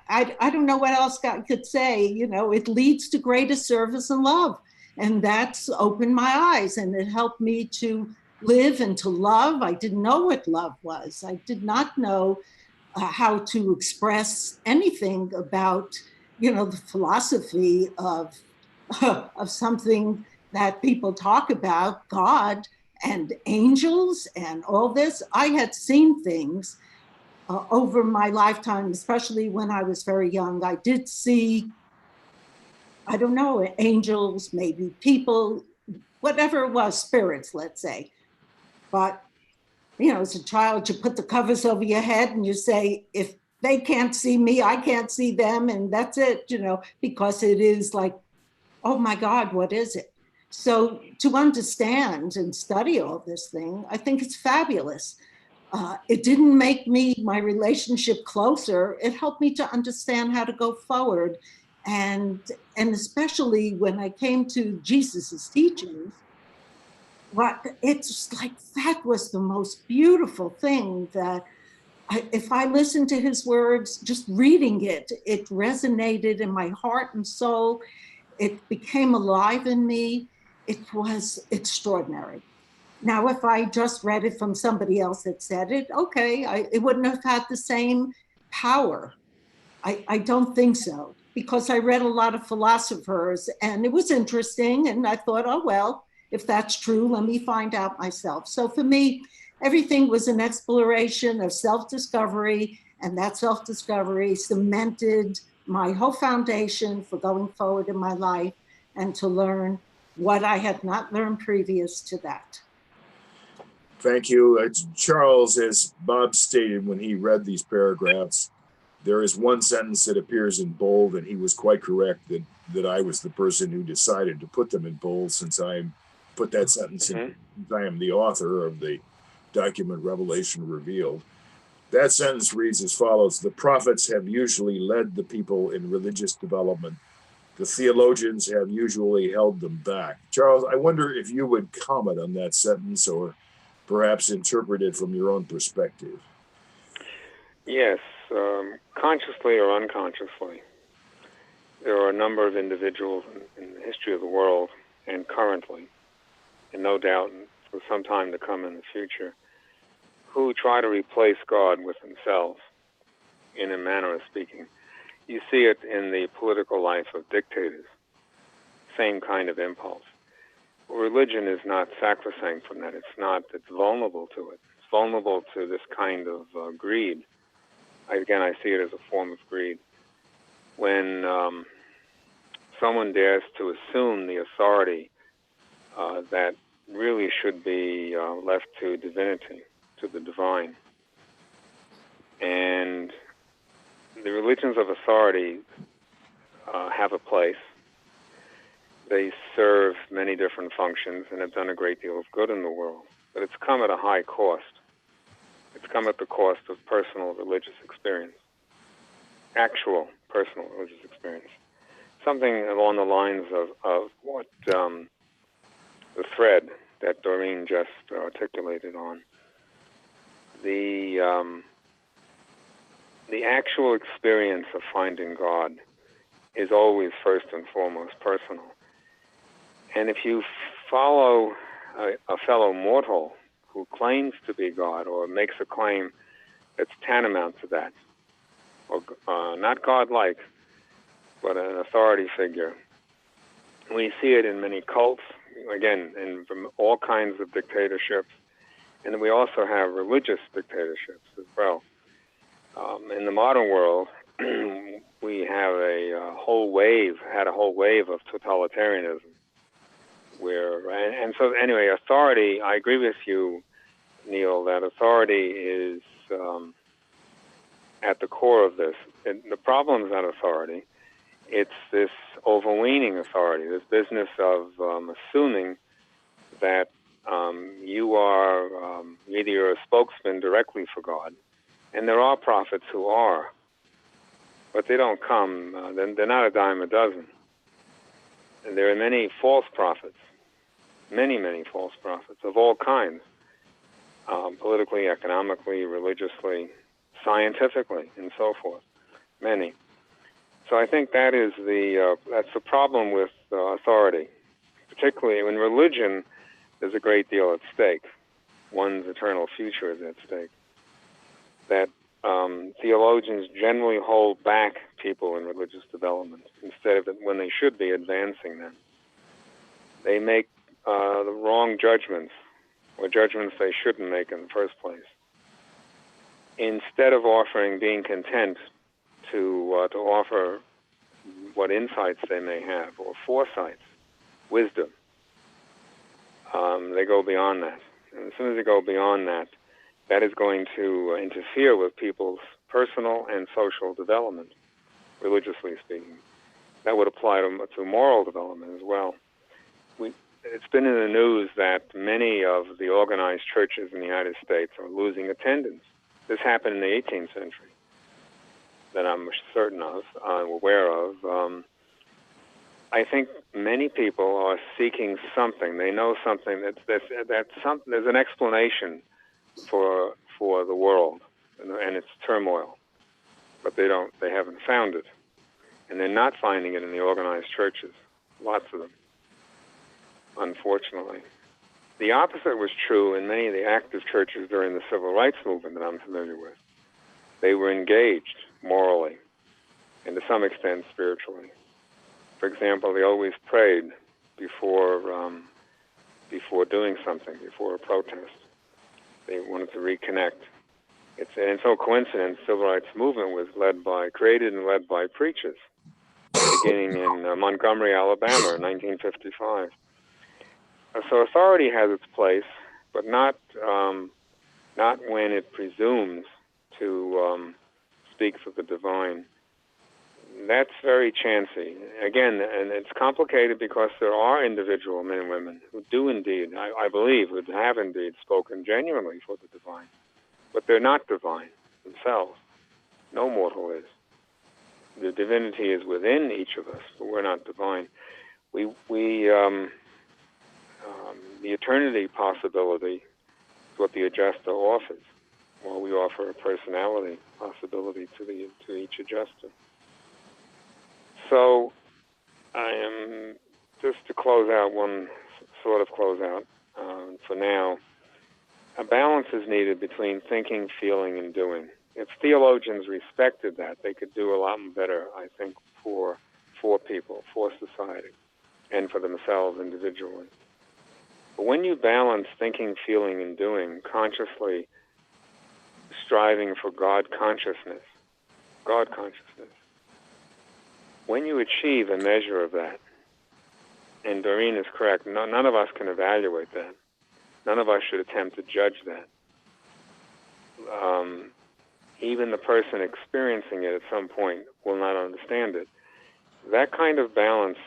I don't know what else I could say. It leads to greater service and love. And that's opened my eyes and it helped me to live and to love. I didn't know what love was. I did not know how to express anything about, the philosophy of of something that people talk about, God and angels and all this. I had seen things over my lifetime, especially when I was very young. I did see, I don't know, angels, maybe people, whatever it was, spirits, let's say. But, as a child, you put the covers over your head and you say, if they can't see me, I can't see them. And that's it, because it is like, oh my God, what is it? So to understand and study all this thing, I think it's fabulous. It didn't make my relationship closer. It helped me to understand how to go forward. And especially when I came to Jesus's teachings, it's like that was the most beautiful thing that if I listened to his words, just reading it, it resonated in my heart and soul. It became alive in me. It was extraordinary. Now, if I just read it from somebody else that said it, okay, it wouldn't have had the same power. I don't think so, because I read a lot of philosophers and it was interesting. And I thought, oh, well, if that's true, let me find out myself. So for me, everything was an exploration of self-discovery, and that self-discovery cemented my whole foundation for going forward in my life and to learn what I had not learned previous to that. Thank you. Charles, as Bob stated when he read these paragraphs, there is one sentence that appears in bold, and he was quite correct that I was the person who decided to put them in bold, since I put that sentence in. I am the author of the document Revelation Revealed. That sentence reads as follows: the prophets have usually led the people in religious development. The theologians have usually held them back. Charles, I wonder if you would comment on that sentence, or perhaps interpret it from your own perspective. Yes, consciously or unconsciously, there are a number of individuals in the history of the world and currently, and no doubt for some time to come in the future, who try to replace God with themselves, in a manner of speaking. You see it in the political life of dictators, same kind of impulse. Religion is not sacrosanct from that. It's vulnerable to it. It's vulnerable to this kind of greed. I see it as a form of greed. When someone dares to assume the authority that really should be left to divinity, to the divine. And the religions of authority have a place. They serve many different functions and have done a great deal of good in the world. But it's come at a high cost. It's come at the cost of personal religious experience, actual personal religious experience. Something along the lines of what the thread that Doreen just articulated on. The actual experience of finding God is always first and foremost personal. And if you follow a fellow mortal who claims to be God or makes a claim that's tantamount to that, or not God-like, but an authority figure, we see it in many cults, again, from all kinds of dictatorships, and then we also have religious dictatorships as well. In the modern world, we have had a whole wave of totalitarianism. And so anyway, authority, I agree with you, Neil, that authority is at the core of this. And the problem is not authority. It's this overweening authority, this business of assuming that you are either you're a spokesman directly for God, and there are prophets who are, but they don't come, they're not a dime a dozen. And there are many false prophets, many false prophets of all kinds, politically, economically, religiously, scientifically, and so forth, many. So I think that's the problem with authority, particularly when religion, there's a great deal at stake. One's eternal future is at stake. That theologians generally hold back people in religious development instead of when they should be advancing them. They make the wrong judgments, or judgments they shouldn't make in the first place. Instead of being content to offer what insights they may have, or foresights, wisdom, they go beyond that. And as soon as they go beyond that, that is going to interfere with people's personal and social development, religiously speaking. That would apply to moral development as well. It's been in the news that many of the organized churches in the United States are losing attendance. This happened in the 18th century, that I'm certain of, I'm aware of. I think many people are seeking something. They know something there's an explanation for the world and its turmoil, but they haven't found it, and they're not finding it in the organized churches. Lots of them, unfortunately. The opposite was true in many of the active churches during the civil rights movement that I'm familiar with. They were engaged morally and to some extent spiritually. For example, they always prayed before doing something, before a protest. They wanted to reconnect. It's no coincidence the civil rights movement was created and led by preachers, beginning in Montgomery, Alabama in 1955. So authority has its place, but not when it presumes to speak for the divine. That's very chancy. Again, and it's complicated because there are individual men and women who do indeed, I believe, who have indeed spoken genuinely for the divine. But they're not divine themselves. No mortal is. The divinity is within each of us, but we're not divine. The eternity possibility is what the adjuster offers, while we offer a personality possibility to each adjuster. So, I am just to close out for now. A balance is needed between thinking, feeling, and doing. If theologians respected that, they could do a lot better, I think, for people, for society, and for themselves individually. But when you balance thinking, feeling, and doing, consciously striving for God consciousness, when you achieve a measure of that, and Doreen is correct, none of us can evaluate that. None of us should attempt to judge that. Even the person experiencing it at some point will not understand it. That kind of balance,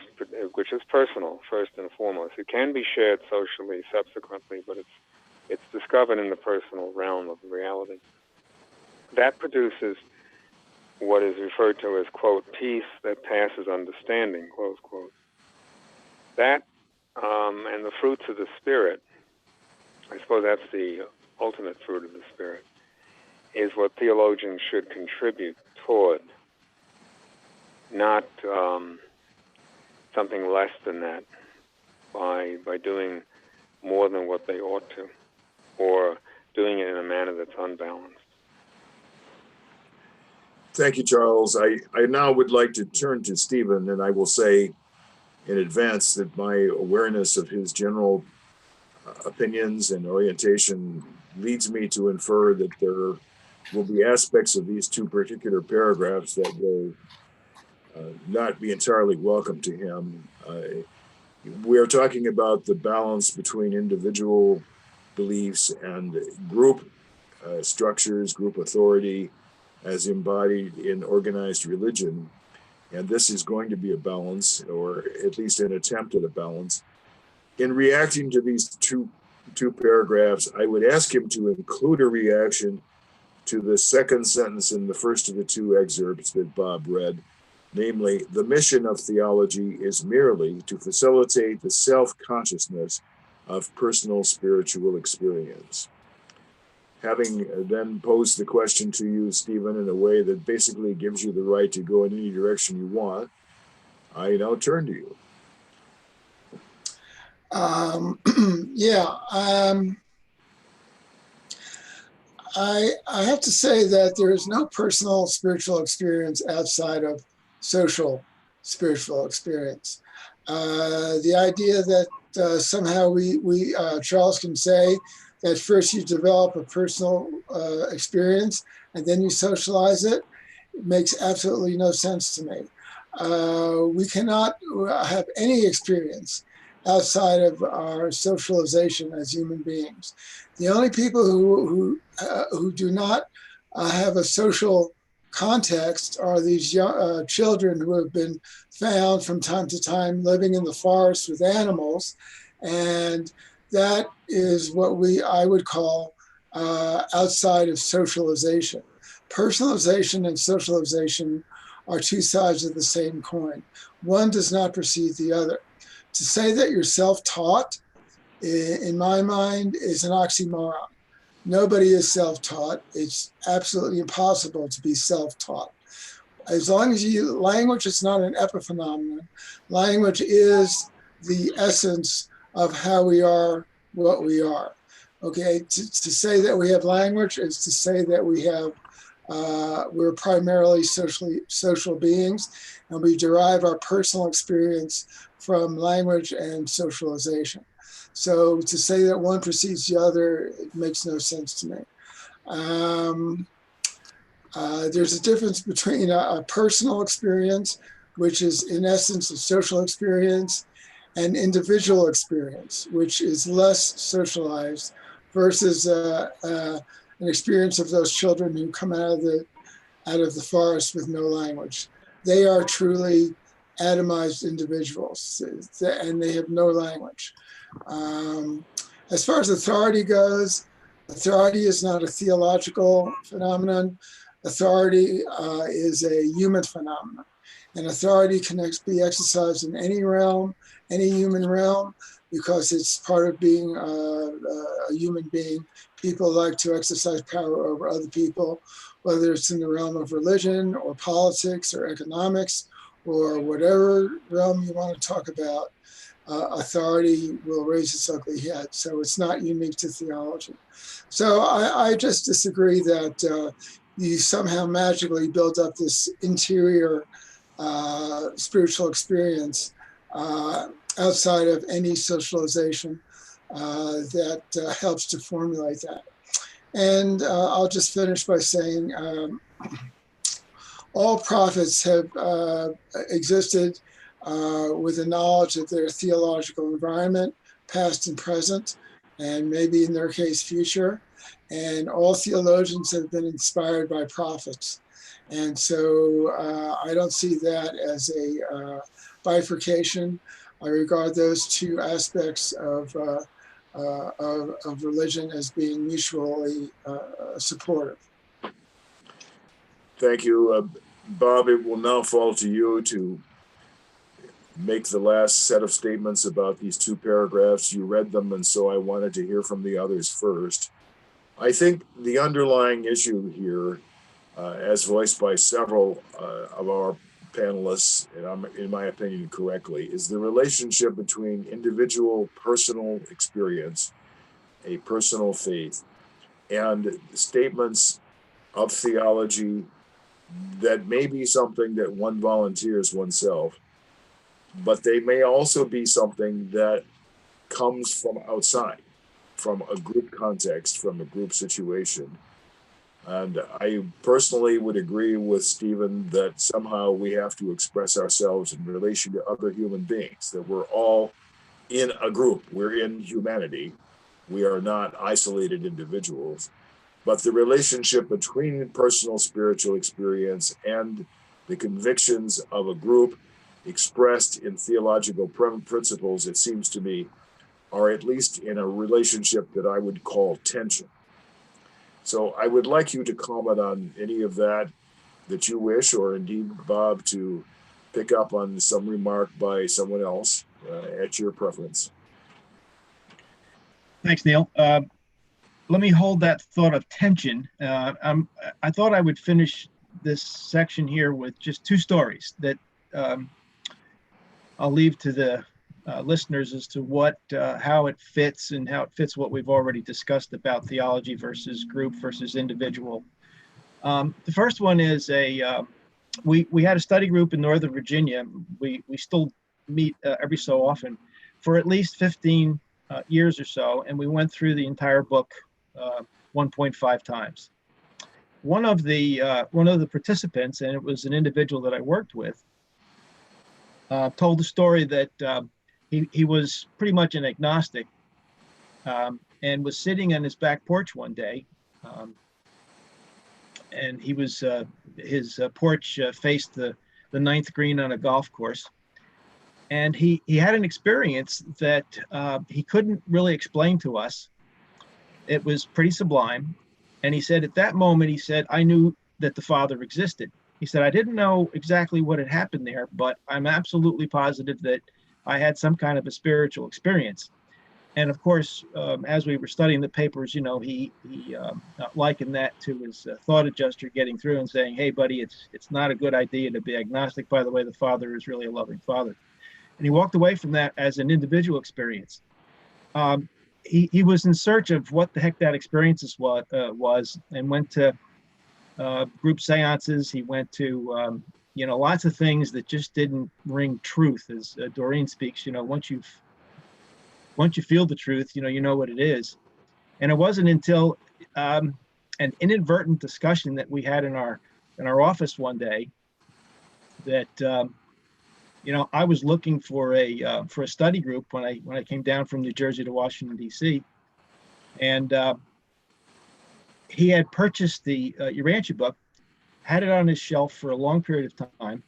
which is personal, first and foremost, it can be shared socially subsequently, but it's discovered in the personal realm of reality. That produces what is referred to as, quote, peace that passes understanding, close quote. That and the fruits of the Spirit, I suppose that's the ultimate fruit of the Spirit, is what theologians should contribute toward, not something less than that by doing more than what they ought to, or doing it in a manner that's unbalanced. Thank you, Charles. I now would like to turn to Stephen, and I will say in advance that my awareness of his general opinions and orientation leads me to infer that there will be aspects of these two particular paragraphs that will not be entirely welcome to him. We are talking about the balance between individual beliefs and group structures, group authority, as embodied in organized religion. And this is going to be a balance, or at least an attempt at a balance. In reacting to these two paragraphs, I would ask him to include a reaction to the second sentence in the first of the two excerpts that Bob read, namely, the mission of theology is merely to facilitate the self-consciousness of personal spiritual experience. Having then posed the question to you, Stephen, in a way that basically gives you the right to go in any direction you want, I now turn to you. I have to say that there is no personal spiritual experience outside of social spiritual experience. The idea that somehow Charles can say that first you develop a personal experience and then you socialize it makes absolutely no sense to me. We cannot have any experience outside of our socialization as human beings. The only people who do not have a social context are these young, children who have been found from time to time living in the forest with animals, and that is what I would call outside of socialization. Personalization and socialization are two sides of the same coin. One does not precede the other. To say that you're self-taught, in my mind, is an oxymoron. Nobody is self-taught. It's absolutely impossible to be self-taught. As long as language is not an epiphenomenon, language is the essence of how we are what we are. Okay, to say that we have language is to say that we're primarily social beings, and we derive our personal experience from language and socialization. So to say that one precedes the other, it makes no sense to me. There's a difference between a personal experience, which is in essence a social experience, and individual experience, which is less socialized, versus an experience of those children who come out of the forest with no language. They are truly atomized individuals, and they have no language. As far as authority goes, authority is not a theological phenomenon. Authority is a human phenomenon, and authority can be exercised in any realm, any human realm, because it's part of being a human being. People like to exercise power over other people, whether it's in the realm of religion or politics or economics or whatever realm you want to talk about. Authority will raise its ugly head. So it's not unique to theology. So I just disagree that you somehow magically build up this interior spiritual experience outside of any socialization that helps to formulate that. And I'll just finish by saying all prophets have existed with a knowledge of their theological environment, past and present, and maybe in their case, future. And all theologians have been inspired by prophets. And so I don't see that as a bifurcation. I regard those two aspects of religion as being mutually supportive. Thank you. Bob, it will now fall to you to make the last set of statements about these two paragraphs. You read them, and so I wanted to hear from the others first. I think the underlying issue here, as voiced by several of our panelists, and in my opinion correctly, is the relationship between individual personal experience, a personal faith, and statements of theology that may be something that one volunteers oneself, but they may also be something that comes from outside, from a group context, from a group situation. And I personally would agree with Stephen that somehow we have to express ourselves in relation to other human beings, that we're all in a group, we're in humanity. We are not isolated individuals, but the relationship between personal spiritual experience and the convictions of a group expressed in theological principles, it seems to me, are at least in a relationship that I would call tension. So I would like you to comment on any of that you wish, or indeed, Bob, to pick up on some remark by someone else at your preference. Thanks, Neil. Let me hold that thought of tension. I thought I would finish this section here with just two stories that I'll leave to the listeners as to how it fits and how it fits what we've already discussed about theology versus group versus individual. The first one is we had a study group in Northern Virginia. We still meet every so often for at least 15 years or so, and we went through the entire book 1.5 times. One of the participants, and it was an individual that I worked with, told the story that he was pretty much an agnostic, and was sitting on his back porch one day, and he was his porch faced the ninth green on a golf course, and he had an experience that he couldn't really explain to us. It was pretty sublime, and he said at that moment, he said, I knew that the Father existed. He said, I didn't know exactly what had happened there, but I'm absolutely positive that I had some kind of a spiritual experience. And of course, as we were studying the papers, you know, he likened that to his thought adjuster getting through and saying, hey, buddy, it's not a good idea to be agnostic. By the way, the Father is really a loving Father. And he walked away from that as an individual experience. He was in search of what the heck that experience was, and went to group seances. He went to lots of things that just didn't ring truth, as Doreen speaks. You know, once you feel the truth, you know what it is. And it wasn't until an inadvertent discussion that we had in our office one day that I was looking for a study group when I came down from New Jersey to Washington D.C. and he had purchased the Urantia book, had it on his shelf for a long period of time,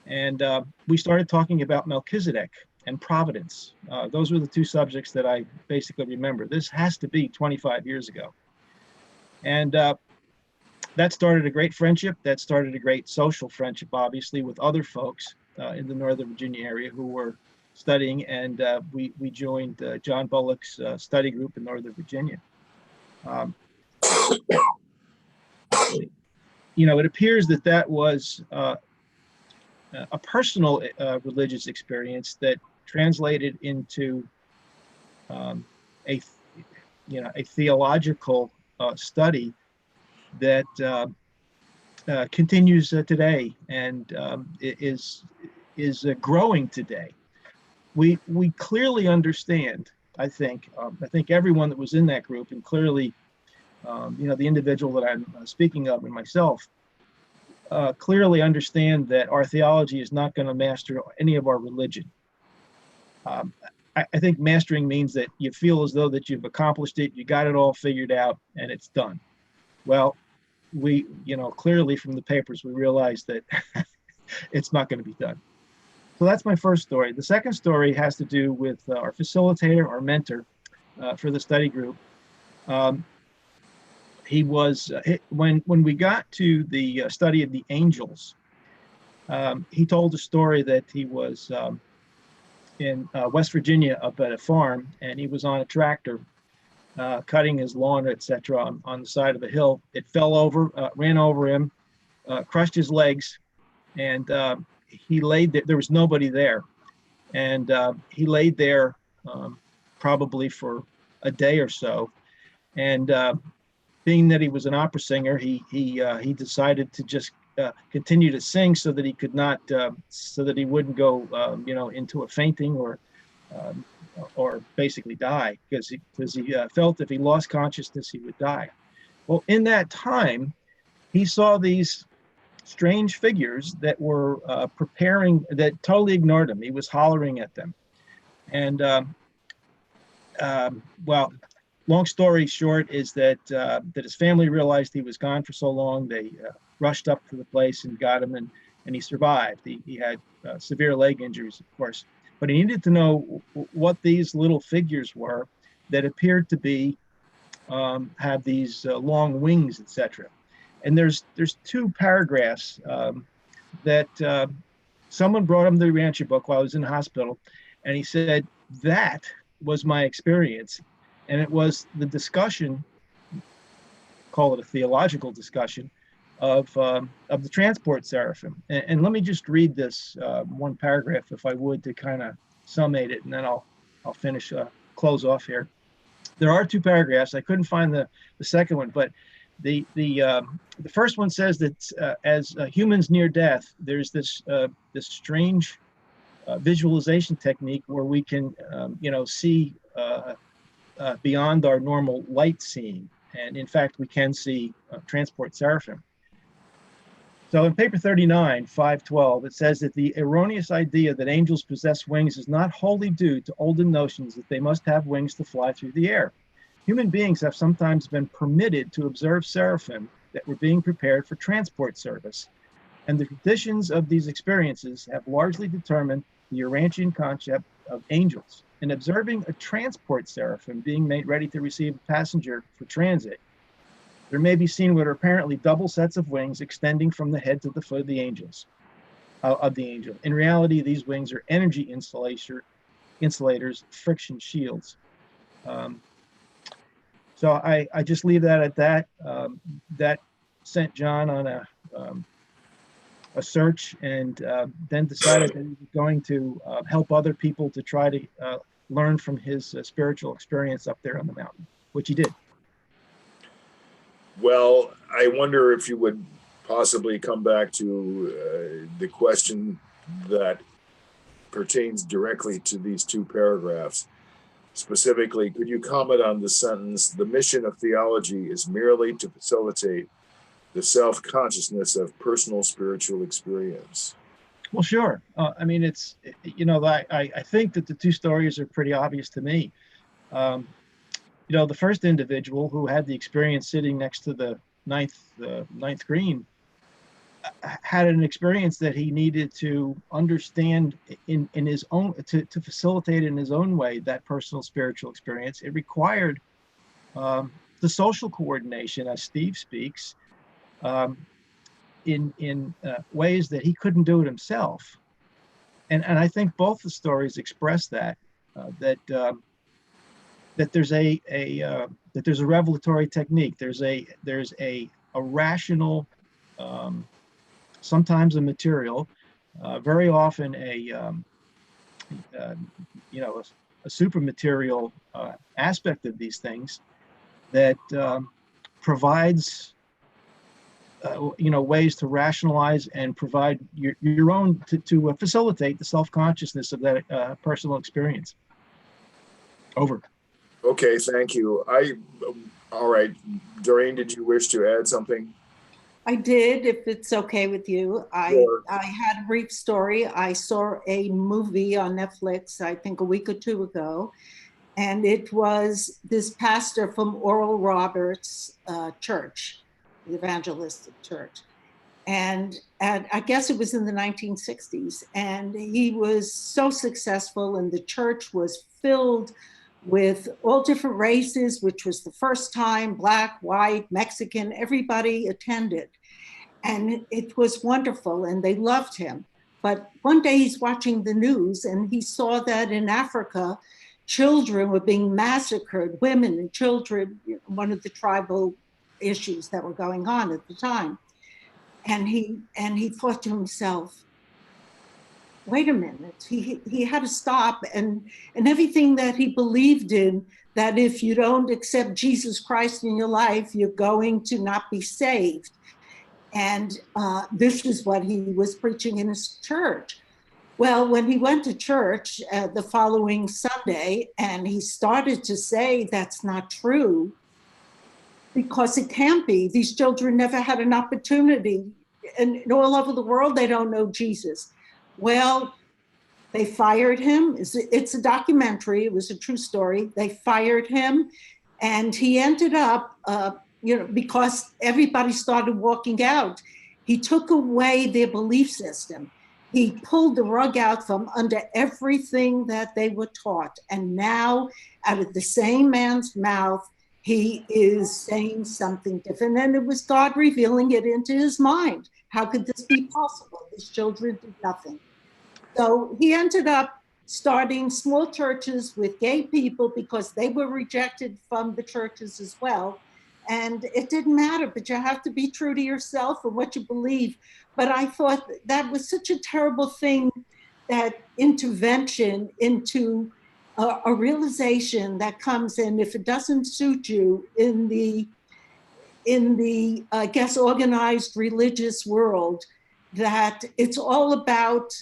and we started talking about Melchizedek and providence. Those were the two subjects that I basically remember. This has to be 25 years ago. And that started a great friendship. That started a great social friendship, obviously, with other folks in the Northern Virginia area who were studying. And we joined John Bullock's study group in Northern Virginia. It appears that was a personal religious experience that translated into a theological study that continues today and is growing today. We clearly understand. I think everyone that was in that group, and clearly, the individual that I'm speaking of and myself, clearly understand that our theology is not going to master any of our religion. I think mastering means that you feel as though that you've accomplished it, you got it all figured out, and it's done. Well, we, clearly from the papers, we realize that it's not going to be done. So that's my first story. The second story has to do with our facilitator, our mentor for the study group. He was, when we got to the study of the angels, he told a story that he was in West Virginia up at a farm, and he was on a tractor cutting his lawn, etc., on the side of a hill. It fell over, ran over him, crushed his legs, and he laid there. There was nobody there, and he laid there probably for a day or so. And being that he was an opera singer, he decided to just continue to sing so that he could not, so that he wouldn't go, into a fainting or basically die, because he felt if he lost consciousness, he would die. Well, in that time, he saw these strange figures that were preparing, that totally ignored him. He was hollering at them. And well, long story short is that his family realized he was gone for so long. They rushed up to the place and got him, and he survived. He had severe leg injuries, of course, but he needed to know what these little figures were that appeared to be have these long wings, etc. And there's two paragraphs that someone brought him the Rancher book while I was in the hospital, and he said that was my experience. And it was the discussion, call it a theological discussion, of the transport seraphim. And let me just read this one paragraph, if I would, to kind of summate it, and then I'll finish, close off here. There are two paragraphs. I couldn't find the second one, but the first one says that as humans near death, there's this strange visualization technique where we can see beyond our normal light seeing, and in fact we can see transport seraphim. So in paper 39, 512, it says that the erroneous idea that angels possess wings is not wholly due to olden notions that they must have wings to fly through the air. Human beings have sometimes been permitted to observe seraphim that were being prepared for transport service, and the conditions of these experiences have largely determined the Urantian concept of angels. In observing a transport seraphim being made ready to receive a passenger for transit, there may be seen what are apparently double sets of wings extending from the head to the foot of the angels. In reality, these wings are energy insulators, friction shields. So I just leave that at that. That sent John on a search, and then decided that he was going to help other people to try to learn from his spiritual experience up there on the mountain, which he did. Well, I wonder if you would possibly come back to the question that pertains directly to these two paragraphs. Specifically, could you comment on the sentence, "The mission of theology is merely to facilitate the self-consciousness of personal spiritual experience"? Well, sure. I mean, it's, I think that the two stories are pretty obvious to me. The first individual who had the experience sitting next to the ninth green had an experience that he needed to understand in his own, to facilitate in his own way that personal spiritual experience. It required the social coordination, as Steve speaks, in ways that he couldn't do it himself. And I think both the stories express that that there's a revelatory technique. There's a rational, sometimes a material, very often a super material aspect of these things that provides ways to rationalize and provide your own to facilitate the self-consciousness of that personal experience. Over. Okay, thank you. All right, Doreen, did you wish to add something? I did, if it's okay with you. Sure. I had a brief story. I saw a movie on Netflix, I think a week or two ago, and it was this pastor from Oral Roberts' church, the evangelistic church. And I guess it was in the 1960s. And he was so successful, and the church was filled with all different races, which was the first time, Black, white, Mexican, everybody attended. And it was wonderful, and they loved him. But one day he's watching the news, and he saw that in Africa, children were being massacred, women and children, one of the tribal issues that were going on at the time. And he thought to himself, wait a minute, he had to stop, and everything that he believed in, that if you don't accept Jesus Christ in your life, you're going to not be saved. And this is what he was preaching in his church. Well, when he went to church the following Sunday, and he started to say that's not true, because it can't be. These children never had an opportunity. And all over the world, they don't know Jesus. Well, they fired him. It's a documentary. It was a true story. They fired him, and he ended up, because everybody started walking out, he took away their belief system. He pulled the rug out from under everything that they were taught. And now, out of the same man's mouth, he is saying something different. And it was God revealing it into his mind. How could this be possible? These children did nothing. So he ended up starting small churches with gay people because they were rejected from the churches as well. And it didn't matter, but you have to be true to yourself and what you believe. But I thought that was such a terrible thing intervention into a realization that comes in, if it doesn't suit you in the I guess, organized religious world, that it's all about,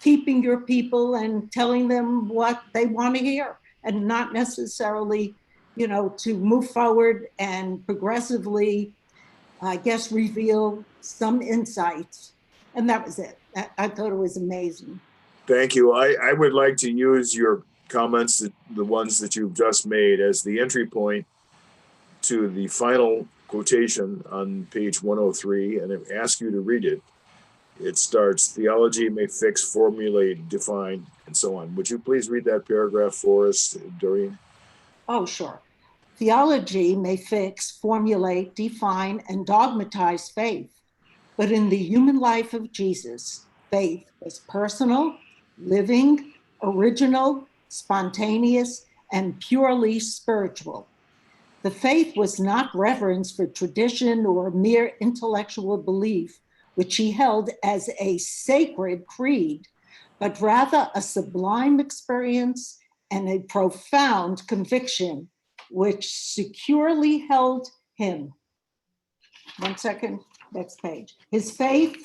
keeping your people and telling them what they want to hear, and not necessarily, to move forward and progressively, I guess, reveal some insights. And that was it. I thought it was amazing. Thank you. I would like to use your comments, the ones that you've just made, as the entry point to the final quotation on page 103, and ask you to read it. It starts, theology may fix, formulate, define, and so on. Would you please read that paragraph for us, Doreen? Oh, sure. Theology may fix, formulate, define, and dogmatize faith. But in the human life of Jesus, faith was personal, living, original, spontaneous, and purely spiritual. The faith was not reverence for tradition or mere intellectual belief, which he held as a sacred creed, but rather a sublime experience and a profound conviction, which securely held him. 1 second, next page. His faith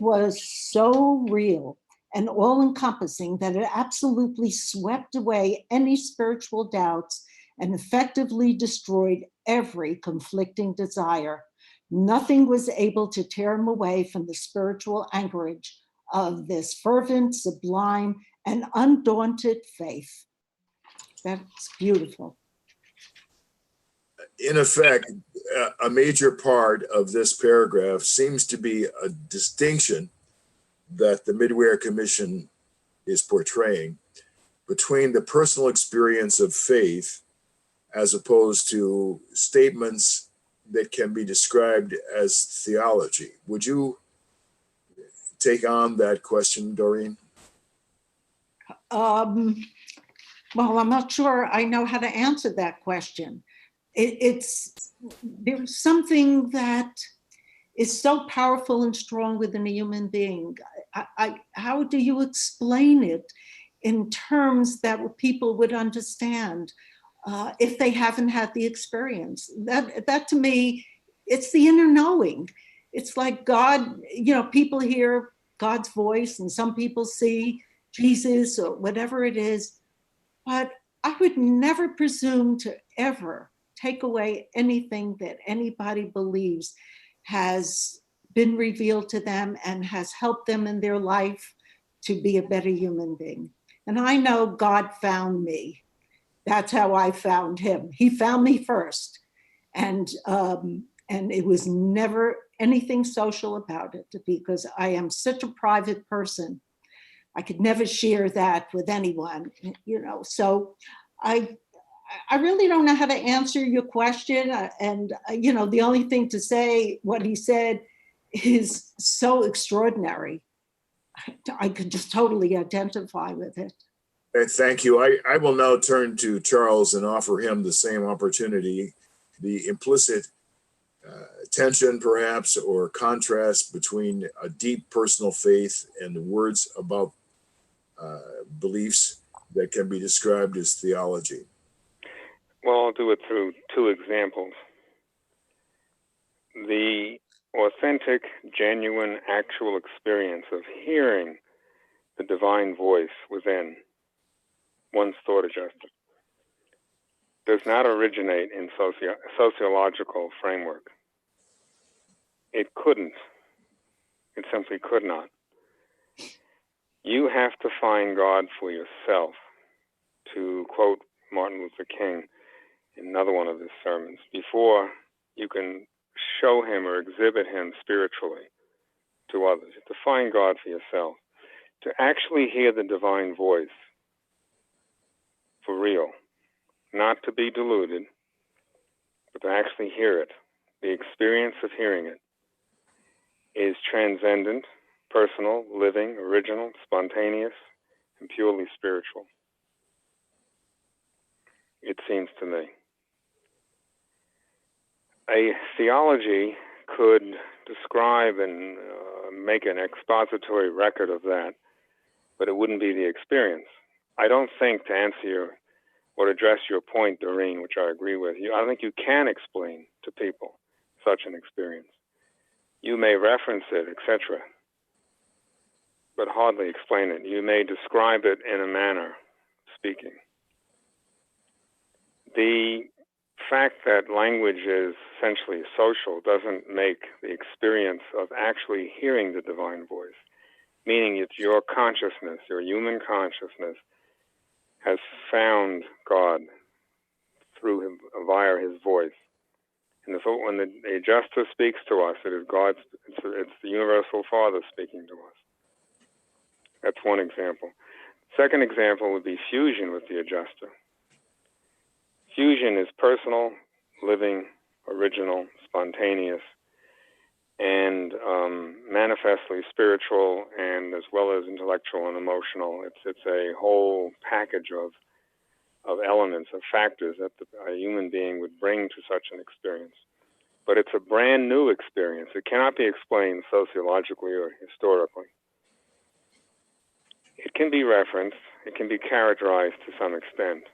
was so real and all-encompassing that it absolutely swept away any spiritual doubts and effectively destroyed every conflicting desire. Nothing was able to tear him away from the spiritual anchorage of this fervent, sublime, and undaunted faith. That's beautiful. In effect, a major part of this paragraph seems to be a distinction that the Midway Commission is portraying between the personal experience of faith as opposed to statements that can be described as theology. Would you take on that question, Doreen? Well, I'm not sure I know how to answer that question. There's something that is so powerful and strong within a human being. How do you explain it in terms that people would understand if they haven't had the experience? That to me, it's the inner knowing. It's like God, people hear God's voice and some people see Jesus or whatever it is, but I would never presume to ever take away anything that anybody believes has been revealed to them and has helped them in their life to be a better human being. And I know God found me. That's how I found him. He found me first. And it was never anything social about it, because I am such a private person. I could never share that with anyone, So I really don't know how to answer your question. And, the only thing to say, what he said is so extraordinary. I could just totally identify with it. Thank you. I will now turn to Charles and offer him the same opportunity. The implicit tension, perhaps, or contrast between a deep personal faith and the words about beliefs that can be described as theology. Well, I'll do it through two examples. The authentic, genuine, actual experience of hearing the divine voice within one's thought adjustment does not originate in sociological framework. It couldn't. It simply could not. You have to find God for yourself. To quote Martin Luther King in another one of his sermons, before you can show him or exhibit him spiritually to others. You have to find God for yourself. To actually hear the divine voice for real, not to be deluded, but to actually hear it. The experience of hearing it is transcendent, personal, living, original, spontaneous, and purely spiritual. It seems to me. A theology could describe and make an expository record of that, but it wouldn't be the experience. I don't think, to answer your or address your point, Doreen, which I agree with you, I don't think you can explain to people such an experience. You may reference it, etc., but hardly explain it. You may describe it in a manner, speaking. The fact that language is essentially social doesn't make the experience of actually hearing the divine voice, meaning it's your consciousness, your human consciousness, has found God through him, via his voice. And so when the adjuster speaks to us, it is God's, it's the universal Father speaking to us. That's one example. Second example would be fusion with the adjuster. Fusion is personal, living, original, spontaneous, and manifestly spiritual, and as well as intellectual and emotional. It's a whole package of elements, of factors that a human being would bring to such an experience. But it's a brand new experience. It cannot be explained sociologically or historically. It can be referenced. It can be characterized to some extent.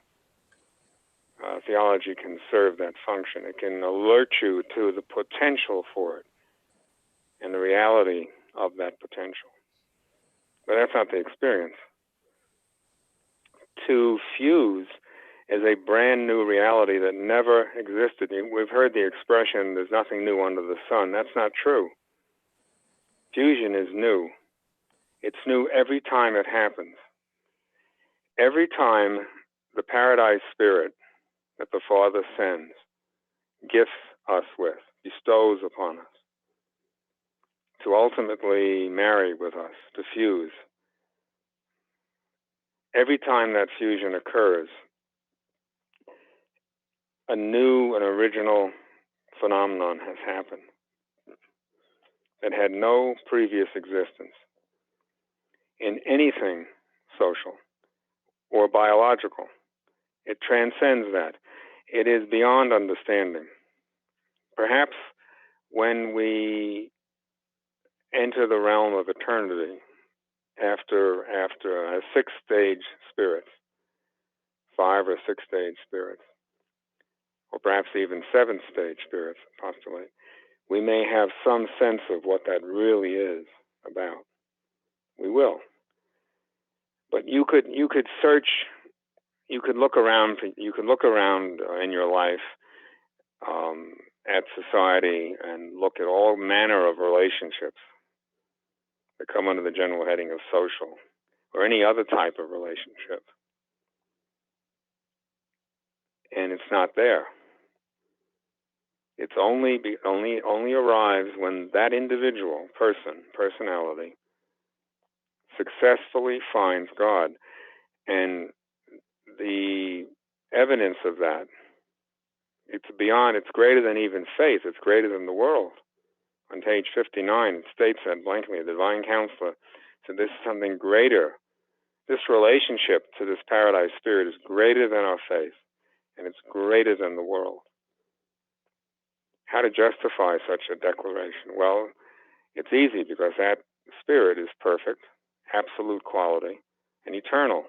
Theology can serve that function. It can alert you to the potential for it and the reality of that potential. But that's not the experience. To fuse is a brand new reality that never existed. We've heard the expression, there's nothing new under the sun. That's not true. Fusion is new. It's new every time it happens. Every time the paradise spirit that the Father sends, gifts us with, bestows upon us, to ultimately marry with us, to fuse. Every time that fusion occurs, a new and original phenomenon has happened that had no previous existence in anything social or biological. It transcends that. It is beyond understanding. Perhaps when we enter the realm of eternity after a six-stage spirits, 5 or 6-stage spirits, or perhaps even 7-stage spirits, postulate, we may have some sense of what that really is about. We will. But you could search, you could look around in your life at society and look at all manner of relationships that come under the general heading of social, or any other type of relationship. And it's not there. It's only arrives when that individual personality successfully finds God. And the evidence of that, it's greater than even faith, it's greater than the world. On page 59, it states that blankly, the divine counselor said this is something greater. This relationship to this paradise spirit is greater than our faith, and it's greater than the world. How to justify such a declaration? Well, it's easy because that spirit is perfect, absolute quality, and eternal.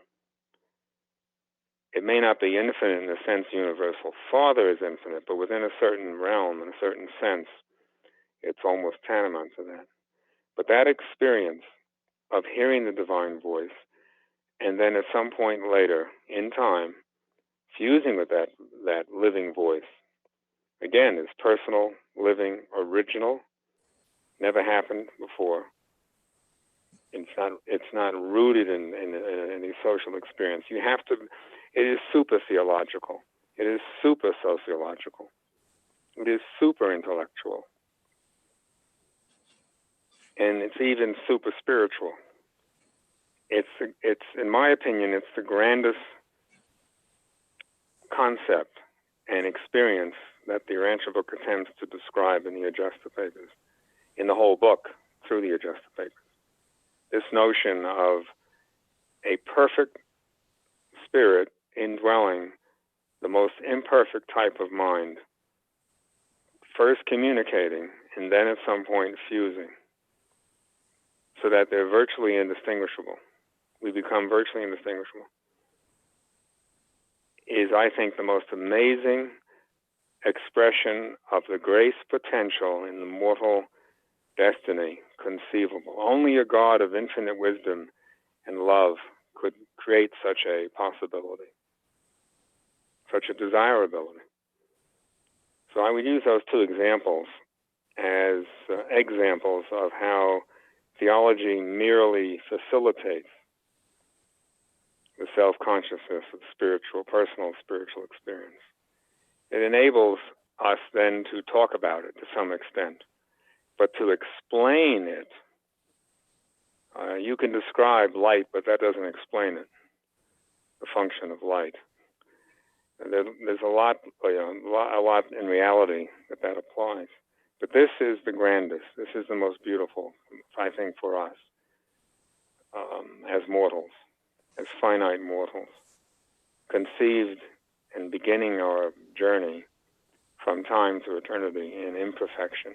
It may not be infinite in the sense the universal Father is infinite, but within a certain realm, in a certain sense, it's almost tantamount to that. But that experience of hearing the divine voice, and then at some point later, in time, fusing with that living voice, again, is personal, living, original, never happened before. It's not rooted in any social experience. It is super theological. It is super sociological. It is super intellectual. And it's even super spiritual. It's in my opinion, it's the grandest concept and experience that the Urantia book attempts to describe in the Adjuster Papers, in the whole book, through the Adjuster Papers. This notion of a perfect spirit indwelling the most imperfect type of mind, first communicating and then at some point fusing. so that they're virtually indistinguishable. We become virtually indistinguishable. Is, I think, the most amazing expression of the grace potential in the mortal destiny conceivable. Only a God of infinite wisdom and love could create such a possibility, such a desirability. So I would use those two examples as examples of how theology merely facilitates the self-consciousness of personal spiritual experience. It enables us then to talk about it to some extent, but to explain it, you can describe light, but that doesn't explain it, the function of light. There's a lot in reality that applies. But this is the grandest. This is the most beautiful, I think, for us as mortals, as finite mortals, conceived and beginning our journey from time to eternity in imperfection.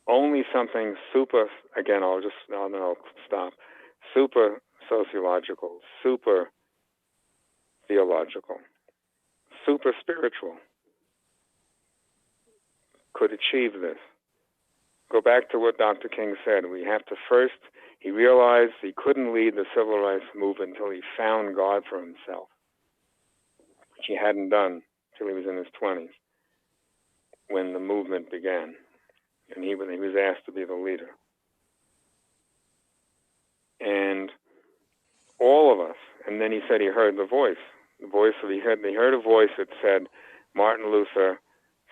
Only something super, again, I'll stop, super sociological, super theological, super spiritual could achieve this. Go back to what Dr. King said. We have to first, he realized he couldn't lead the civil rights movement until he found God for himself, which he hadn't done till he was in his 20s when the movement began, and he was asked to be the leader. And all of us, and then he said he heard the voice. He heard a voice that said, Martin Luther,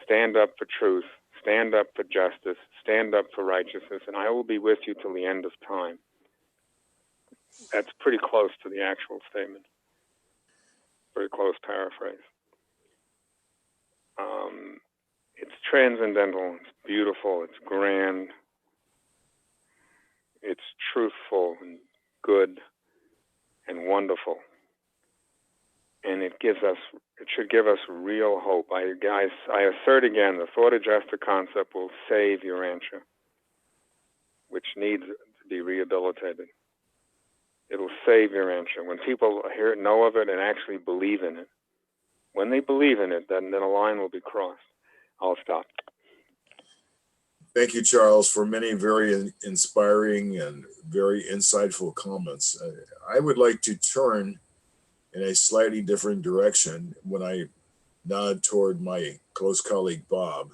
stand up for truth, stand up for justice, stand up for righteousness, and I will be with you till the end of time. That's pretty close to the actual statement. Very close paraphrase. It's transcendental, it's beautiful, it's grand, it's truthful and good and wonderful. And it should give us real hope. I assert again, the thought adjuster concept will save Urantia, which needs to be rehabilitated. It'll save Urantia. When people know of it and actually believe in it, when they believe in it, then a line will be crossed. I'll stop. Thank you, Charles, for many very inspiring and very insightful comments. I would like to turn in a slightly different direction when I nod toward my close colleague, Bob.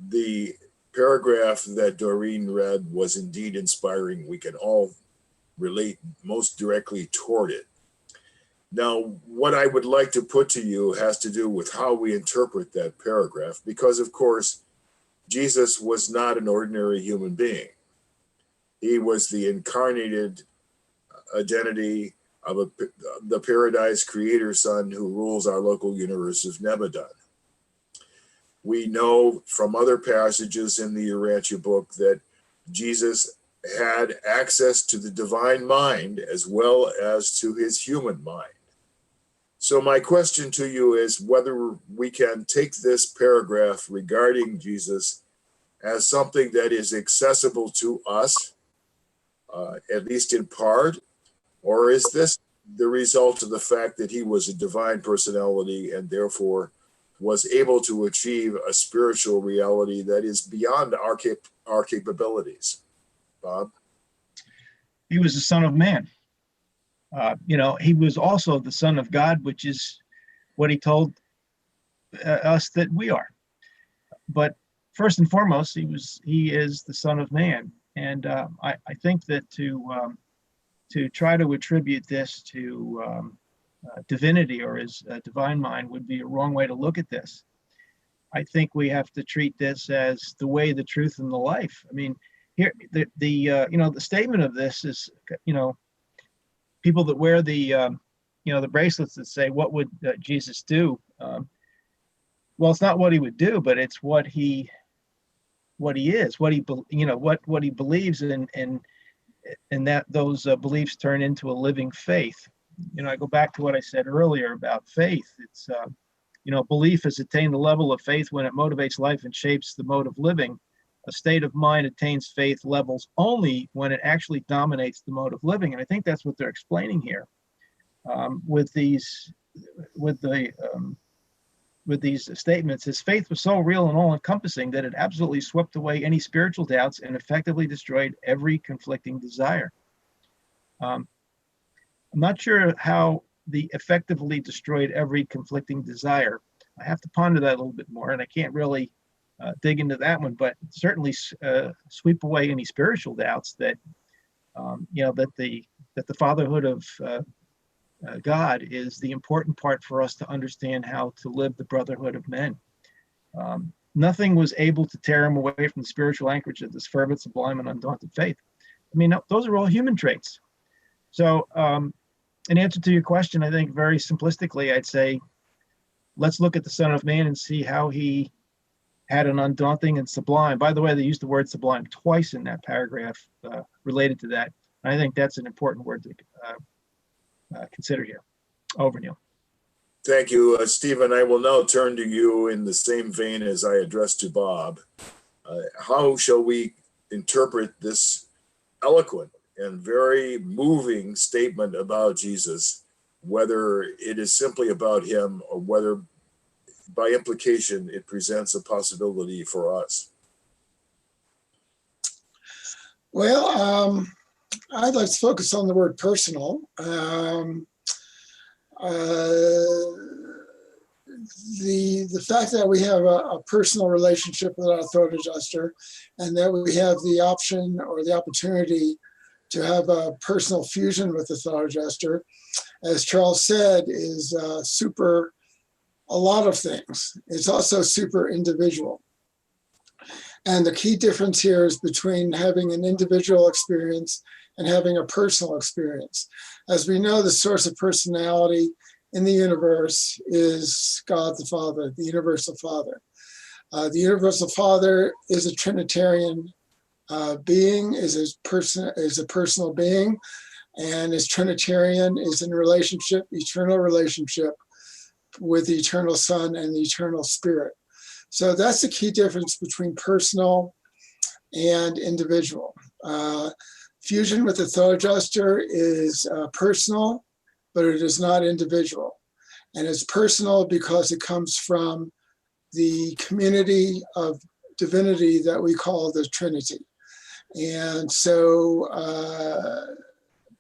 The paragraph that Doreen read was indeed inspiring. We can all relate most directly toward it. Now, what I would like to put to you has to do with how we interpret that paragraph, because, of course, Jesus was not an ordinary human being. He was the incarnated identity of the Paradise Creator Son who rules our local universe of Nebadon. We know from other passages in the Urantia book that Jesus had access to the divine mind as well as to his human mind. So my question to you is whether we can take this paragraph regarding Jesus as something that is accessible to us, at least in part, or is this the result of the fact that he was a divine personality and therefore was able to achieve a spiritual reality that is beyond our capabilities? Bob? He was the Son of Man. He was also the Son of God, which is what he told us that we are. But first and foremost, he is the Son of Man. And I think that to try to attribute this to divinity or his divine mind would be a wrong way to look at this. I think we have to treat this as the way, the truth, and the life. I mean, here the statement of this is, people that wear the bracelets that say, "What would Jesus do?" Well, it's not what he would do, but it's what he is, what he believes in, and that those beliefs turn into a living faith. I go back to what I said earlier about faith. It's belief has attained the level of faith when it motivates life and shapes the mode of living. a state of mind attains faith levels only when it actually dominates the mode of living. And I think that's what they're explaining here with these statements. His faith was so real and all-encompassing that it absolutely swept away any spiritual doubts and effectively destroyed every conflicting desire. I'm not sure how the effectively destroyed every conflicting desire. I have to ponder that a little bit more, and I can't really dig into that one, but certainly sweep away any spiritual doubts that that the fatherhood of God is the important part for us to understand how to live the brotherhood of men. Nothing was able to tear him away from the spiritual anchorage of this fervent, sublime, and undaunted faith. I mean, those are all human traits. So in answer to your question, I think very simplistically, I'd say, let's look at the Son of Man and see how he had an undaunting and sublime. By the way, they used the word sublime twice in that paragraph related to that. And I think that's an important word to consider here. Over, Neil. Thank you, Stephen. I will now turn to you in the same vein as I addressed to Bob. How shall we interpret this eloquent and very moving statement about Jesus, whether it is simply about him or whether by implication it presents a possibility for us? Well, I'd like to focus on the word personal. The fact that we have a personal relationship with our thought adjuster, and that we have the option or the opportunity to have a personal fusion with the thought adjuster, as Charles said, is super a lot of things. It's also super individual. And the key difference here is between having an individual experience and having a personal experience. As we know, the source of personality in the universe is God the Father, the universal Father. The universal Father is a Trinitarian being, is a personal being, and as Trinitarian is in a relationship, eternal relationship with the eternal Son and the eternal Spirit. So that's the key difference between personal and individual. Fusion with the thought adjuster is personal, but it is not individual. And it's personal because it comes from the community of divinity that we call the Trinity. And so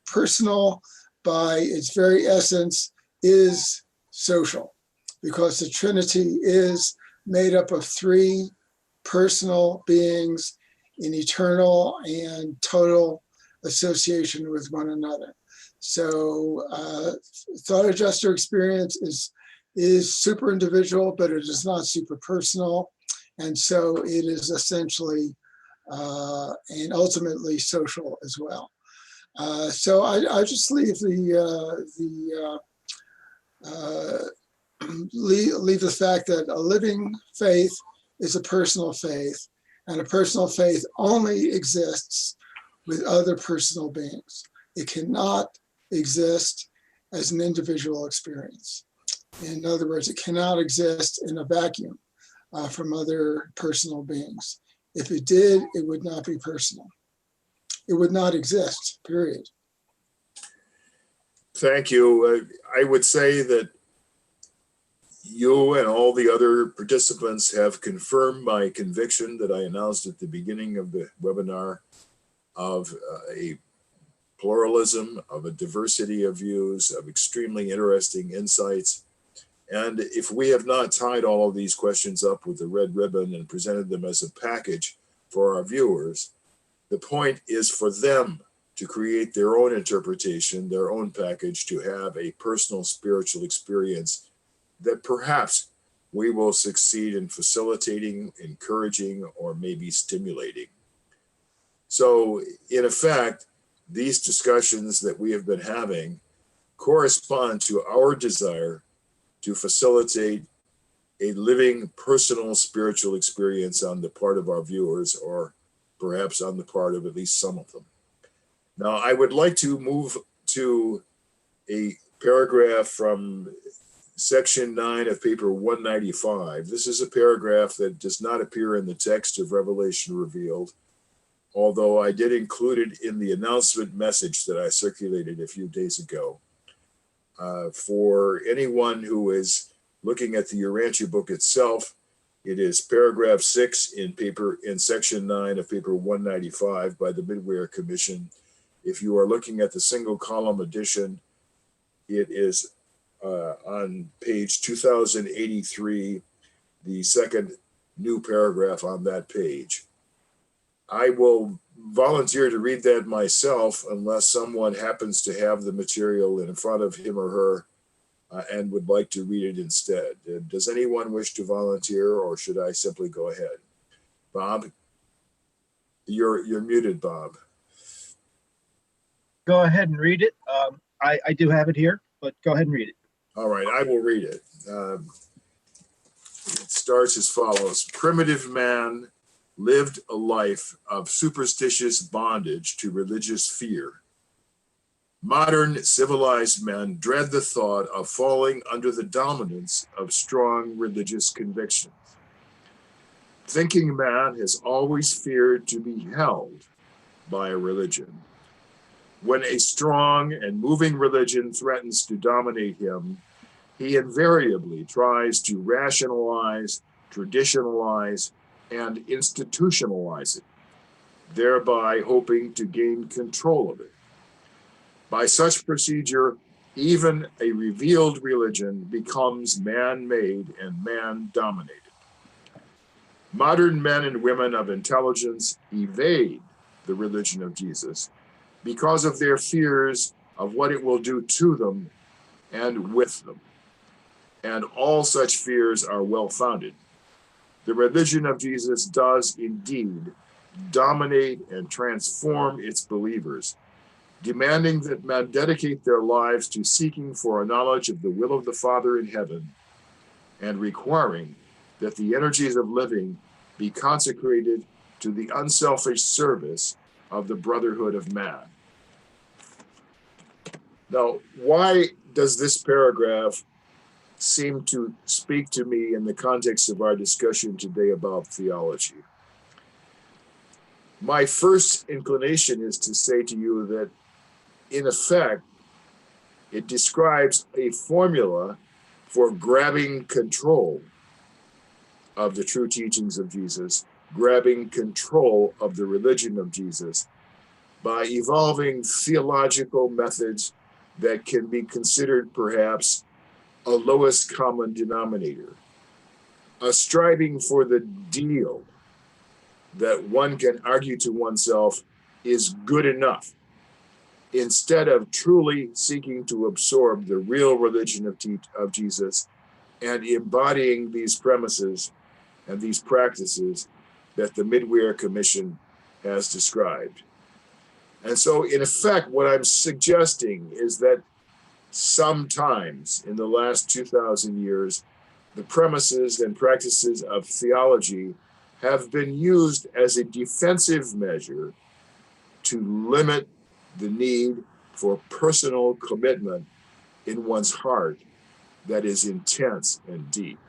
personal by its very essence is social, because the Trinity is made up of three personal beings in eternal and total association with one another. So thought adjuster experience is super individual, but it is not super personal. And so it is essentially and ultimately social as well. So I just leave leave the fact that a living faith is a personal faith, and a personal faith only exists with other personal beings. It cannot exist as an individual experience. In other words, it cannot exist in a vacuum from other personal beings. If it did, it would not be personal. It would not exist, period. Thank you. I would say that you and all the other participants have confirmed my conviction that I announced at the beginning of the webinar of a pluralism, of a diversity of views, of extremely interesting insights. And if we have not tied all of these questions up with a red ribbon and presented them as a package for our viewers, the point is for them to create their own interpretation, their own package, to have a personal spiritual experience that perhaps we will succeed in facilitating, encouraging, or maybe stimulating. So in effect, these discussions that we have been having correspond to our desire to facilitate a living personal spiritual experience on the part of our viewers, or perhaps on the part of at least some of them. Now, I would like to move to a paragraph from section 9 of paper 195. This is a paragraph that does not appear in the text of Revelation Revealed, although I did include it in the announcement message that I circulated a few days ago. For anyone who is looking at the Urantia book itself, it is paragraph 6 in section 9 of paper 195 by the Midway Commission. If you are looking at the single column edition, it is on page 2083, the second new paragraph on that page. I will volunteer to read that myself unless someone happens to have the material in front of him or her and would like to read it instead. Does anyone wish to volunteer, or should I simply go ahead? Bob? You're muted, Bob. Go ahead and read it. I do have it here, but go ahead and read it. All right, I will read it. It starts as follows. Primitive man lived a life of superstitious bondage to religious fear. Modern civilized men dread the thought of falling under the dominance of strong religious convictions. Thinking man has always feared to be held by a religion. When a strong and moving religion threatens to dominate him, he invariably tries to rationalize, traditionalize, and institutionalize it, thereby hoping to gain control of it. By such procedure, even a revealed religion becomes man-made and man-dominated. Modern men and women of intelligence evade the religion of Jesus because of their fears of what it will do to them and with them. And all such fears are well-founded. The religion of Jesus does indeed dominate and transform its believers, demanding that men dedicate their lives to seeking for a knowledge of the will of the Father in heaven, and requiring that the energies of living be consecrated to the unselfish service of the brotherhood of man. Now, why does this paragraph seem to speak to me in the context of our discussion today about theology? My first inclination is to say to you that, in effect, it describes a formula for grabbing control of the true teachings of Jesus, grabbing control of the religion of Jesus, by evolving theological methods that can be considered perhaps a lowest common denominator, a striving for the deal that one can argue to oneself is good enough, instead of truly seeking to absorb the real religion of Jesus and embodying these premises and these practices that the Midway Commission has described. And so, in effect, what I'm suggesting is that sometimes in the last 2,000 years, the premises and practices of theology have been used as a defensive measure to limit the need for personal commitment in one's heart that is intense and deep.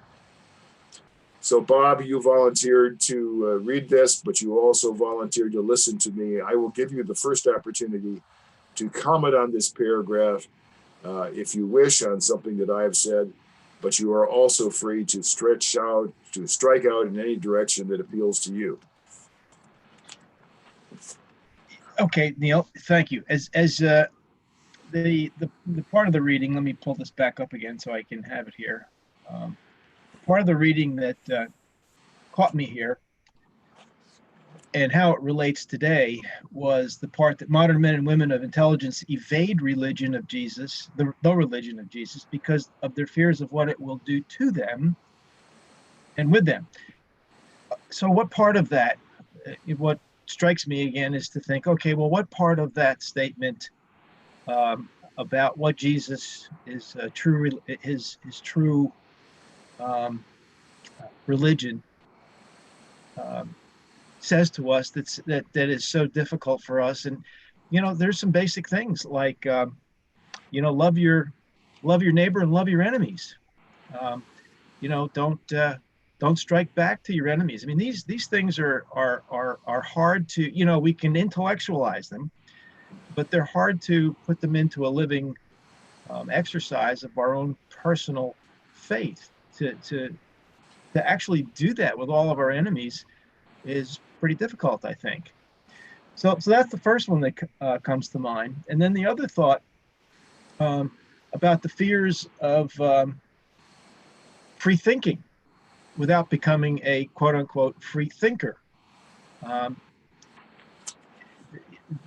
So, Bob, you volunteered to read this, but you also volunteered to listen to me. I will give you the first opportunity to comment on this paragraph if you wish on something that I have said, but you are also free to strike out in any direction that appeals to you. Okay, Neil, thank you. As the part of the reading, let me pull this back up again so I can have it here. Part of the reading that caught me here and how it relates today was the part that modern men and women of intelligence evade religion of Jesus, the religion of Jesus, because of their fears of what it will do to them and with them. So what part of that, what strikes me again is to think, okay, well, what part of that statement about what Jesus is true, his true religion says to us that is so difficult for us? And there's some basic things like love your neighbor and love your enemies. Um, don't strike back to your enemies. I mean, these things are hard to, we can intellectualize them, but they're hard to put them into a living exercise of our own personal faith. To actually do that with all of our enemies is pretty difficult, I think. So that's the first one that comes to mind. And then the other thought um, about the fears of free thinking without becoming a quote unquote free thinker. Um,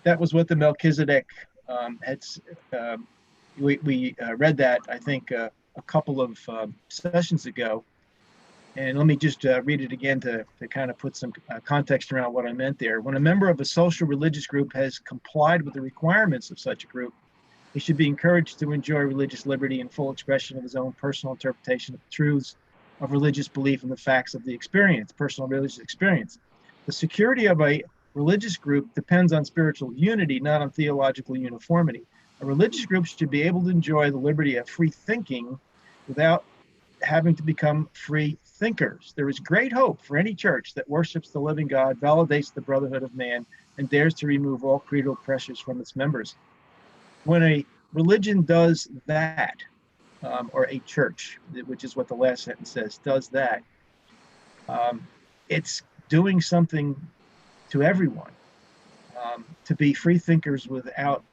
that was what the Melchizedek had. We read that, I think, a couple of sessions ago. And let me just read it again to kind of put some context around what I meant there. When a member of a social religious group has complied with the requirements of such a group, he should be encouraged to enjoy religious liberty and full expression of his own personal interpretation of the truths of religious belief and the facts of the experience, personal religious experience. The security of a religious group depends on spiritual unity, not on theological uniformity. A religious group should be able to enjoy the liberty of free thinking without having to become free thinkers. There is great hope for any church that worships the living God, validates the brotherhood of man, and dares to remove all creedal pressures from its members. When a religion does that, or a church, which is what the last sentence says, does that, it's doing something to everyone to be free thinkers without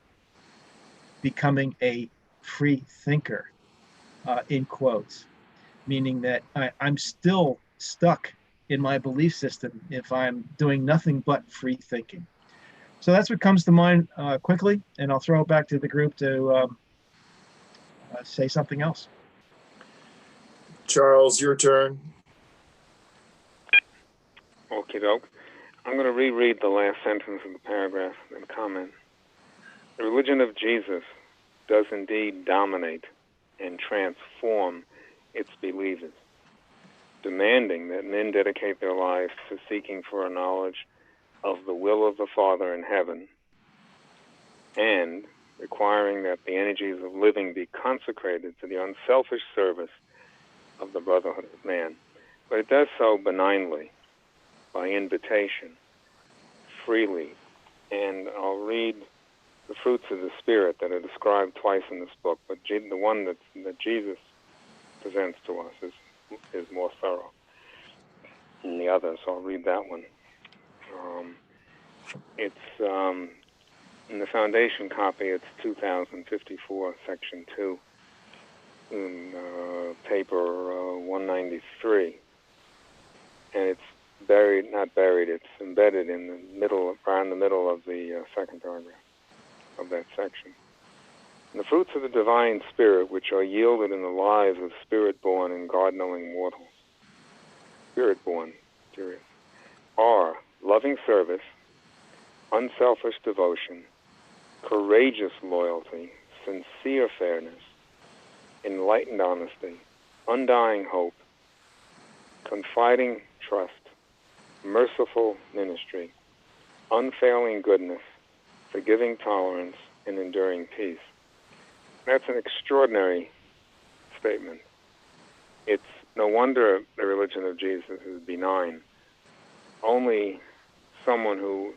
becoming a free thinker, in quotes, meaning that I'm still stuck in my belief system if I'm doing nothing but free thinking. So that's what comes to mind quickly, and I'll throw it back to the group to say something else. Charles, your turn. Okie doke. I'm going to reread the last sentence of the paragraph and comment. The religion of Jesus does indeed dominate and transform its believers, demanding that men dedicate their lives to seeking for a knowledge of the will of the Father in heaven, and requiring that the energies of living be consecrated to the unselfish service of the brotherhood of man. But it does so benignly, by invitation, freely. And I'll read the fruits of the Spirit that are described twice in this book, but the one that Jesus presents to us is more thorough than the others. So I'll read that one. It's in the foundation copy, it's 2054, section 2, in paper 193. And it's it's embedded in the middle, around the middle of the second paragraph of that section. And the fruits of the divine spirit, which are yielded in the lives of spirit-born and God-knowing mortals, spirit-born, period, are loving service, unselfish devotion, courageous loyalty, sincere fairness, enlightened honesty, undying hope, confiding trust, merciful ministry, unfailing goodness, forgiving tolerance, and enduring peace. That's an extraordinary statement. It's no wonder the religion of Jesus is benign. Only someone who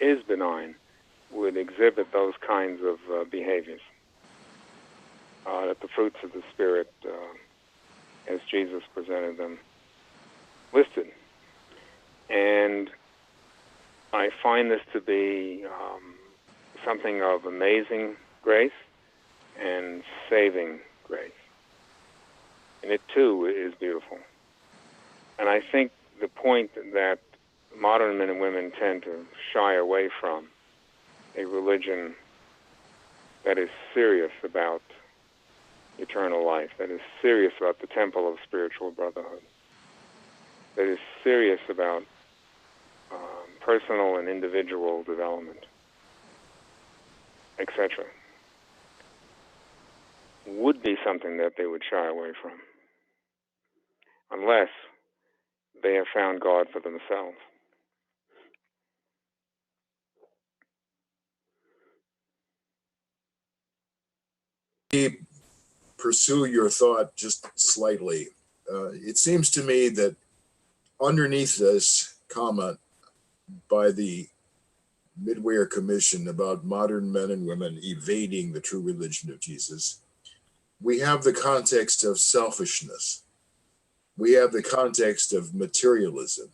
is benign would exhibit those kinds of behaviors. That the fruits of the Spirit, as Jesus presented them, listed. And I find this to be something of amazing grace and saving grace. And it, too, is beautiful. And I think the point that modern men and women tend to shy away from, a religion that is serious about eternal life, that is serious about the temple of spiritual brotherhood, that is serious about personal and individual development, etc., would be something that they would shy away from, unless they have found God for themselves. pursue your thought just slightly. It seems to me that underneath this comment by the Midwear Commission about modern men and women evading the true religion of Jesus, we have the context of selfishness. We have the context of materialism.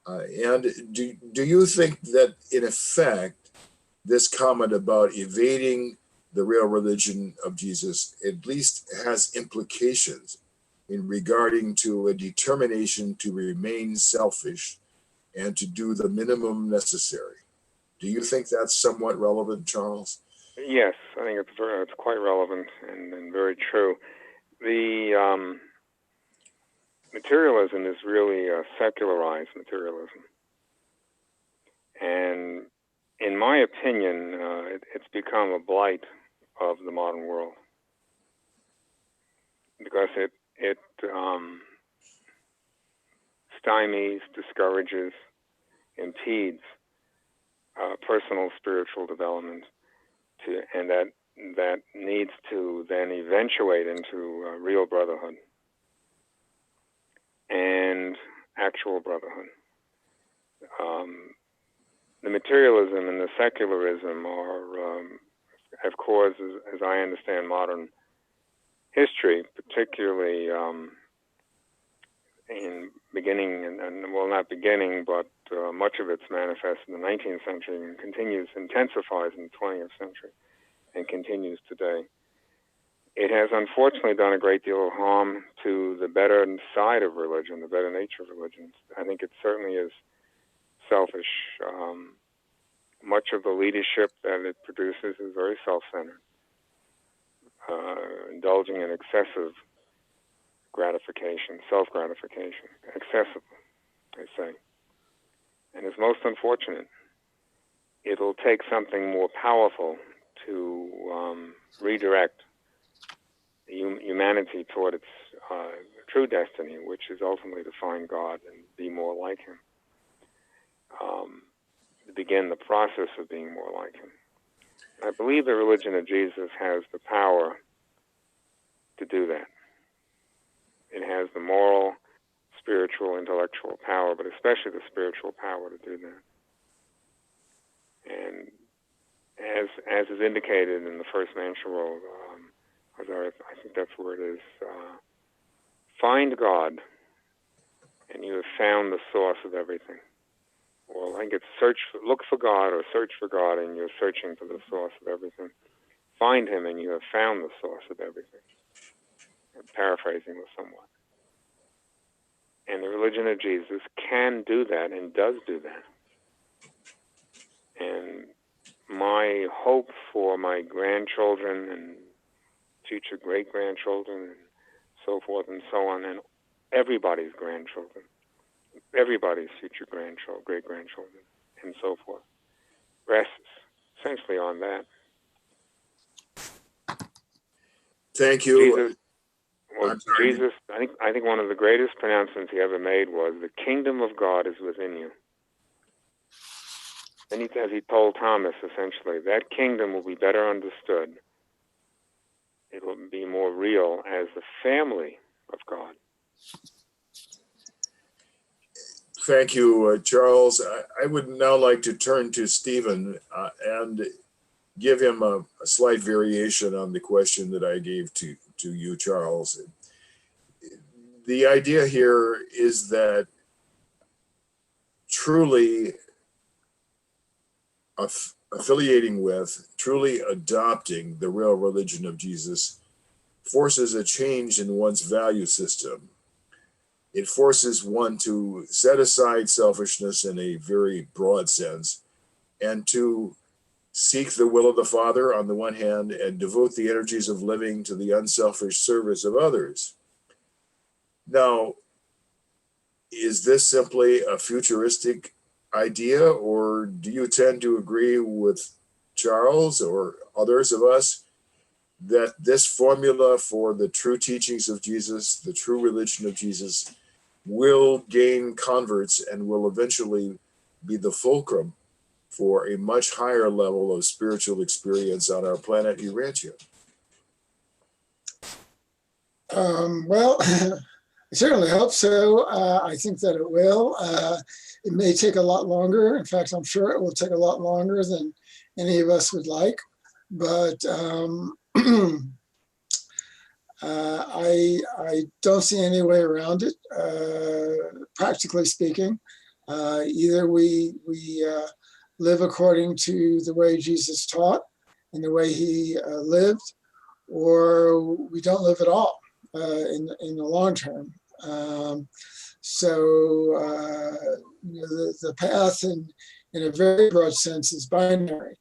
And do you think that, in effect, this comment about evading the real religion of Jesus at least has implications in regarding to a determination to remain selfish and to do the minimum necessary? Do you think that's somewhat relevant, Charles? Yes, I think it's quite relevant and very true. The materialism is really a secularized materialism. And in my opinion, it's become a blight of the modern world because it stymies, discourages, impedes personal spiritual development, and that needs to then eventuate into real brotherhood and actual brotherhood. The materialism and the secularism have caused, as I understand modern history, particularly in beginning, and well, not beginning, but much of it's manifest in the 19th century and intensifies in the 20th century and continues today. It has unfortunately done a great deal of harm to the better side of religion, the better nature of religion. I think it certainly is selfish. Much of the leadership that it produces is very self-centered, indulging in excessive gratification, self-gratification, excessive, I say. And it's most unfortunate. It'll take something more powerful to redirect humanity toward its true destiny, which is ultimately to find God and be more like Him. To begin the process of being more like Him. I believe the religion of Jesus has the power to do that. It has the moral, spiritual, intellectual power, but especially the spiritual power to do that. And as is indicated in the first mansion rule, I think that's where it is, find God, and you have found the source of everything. Well, I think it's look for God or search for God, and you're searching for the source of everything. Find Him, and you have found the source of everything. I'm paraphrasing this somewhat. And the religion of Jesus can do that and does do that. And my hope for my grandchildren and future great-grandchildren and so forth and so on, and everybody's grandchildren, everybody's future great-grandchildren, and so forth, rests essentially on that. Thank you. Jesus, I think one of the greatest pronouncements He ever made was, "The kingdom of God is within you." And as He told Thomas, essentially, that kingdom will be better understood. It will be more real as the family of God. Thank you, Charles. I would now like to turn to Stephen and give him a slight variation on the question that I gave to you, Charles. The idea here is that truly affiliating with, truly adopting the real religion of Jesus forces a change in one's value system. It forces one to set aside selfishness in a very broad sense and to seek the will of the Father on the one hand and devote the energies of living to the unselfish service of others. Now, is this simply a futuristic idea, or do you tend to agree with Charles or others of us that this formula for the true teachings of Jesus, the true religion of Jesus, will gain converts and will eventually be the fulcrum for a much higher level of spiritual experience on our planet Urantia? Well, I certainly hope so. I think that it will. It may take a lot longer. In fact, I'm sure it will take a lot longer than any of us would like. But I don't see any way around it, practically speaking. Either we live according to the way Jesus taught and the way he lived, or we don't live at all in the long term. The path in a very broad sense is binary,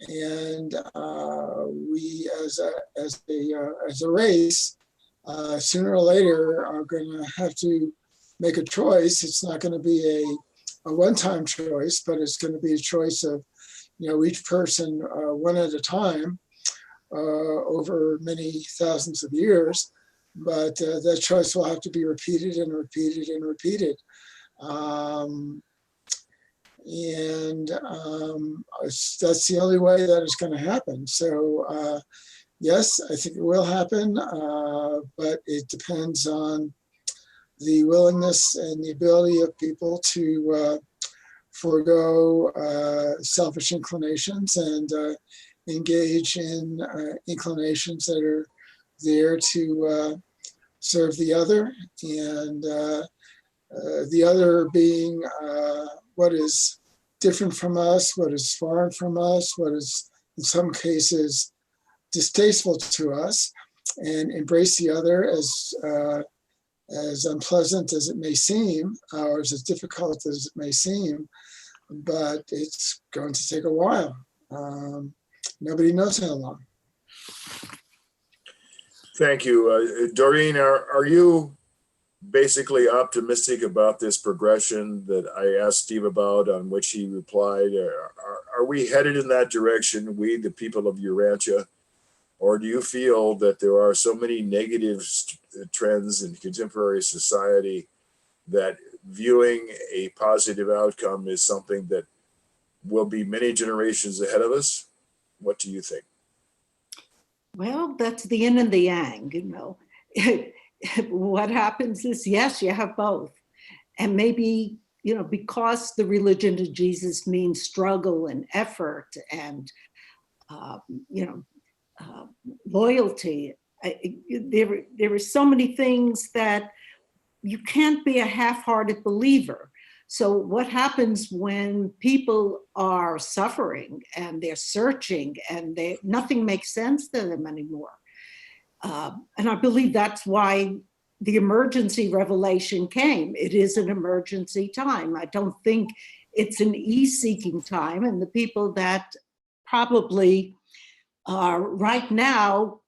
and we as a race sooner or later are going to have to make a choice. It's not going to be a one-time choice, but it's going to be a choice of each person one at a time over many thousands of years. But that choice will have to be repeated and repeated and repeated. That's the only way that it's going to happen. So yes, I think it will happen, but it depends on the willingness and the ability of people to forego selfish inclinations and engage in inclinations that are there to serve the other, and the other being what is different from us, what is foreign from us, what is in some cases distasteful to us, and embrace the other as unpleasant as it may seem, or as difficult as it may seem, but it's going to take a while. Nobody knows how long. Thank you. Doreen, are you basically optimistic about this progression that I asked Steve about, on which he replied? Are we headed in that direction, we, the people of Urantia? Or do you feel that there are so many negative trends in contemporary society that viewing a positive outcome is something that will be many generations ahead of us? What do you think? Well, that's the yin and the yang, What happens is, yes, you have both. And maybe, because the religion of Jesus means struggle and effort and, loyalty, there are so many things that you can't be a half-hearted believer. So what happens when people are suffering and they're searching and nothing makes sense to them anymore? And I believe that's why the emergency revelation came. It is an emergency time. I don't think it's an ease-seeking time. And the people that probably are right now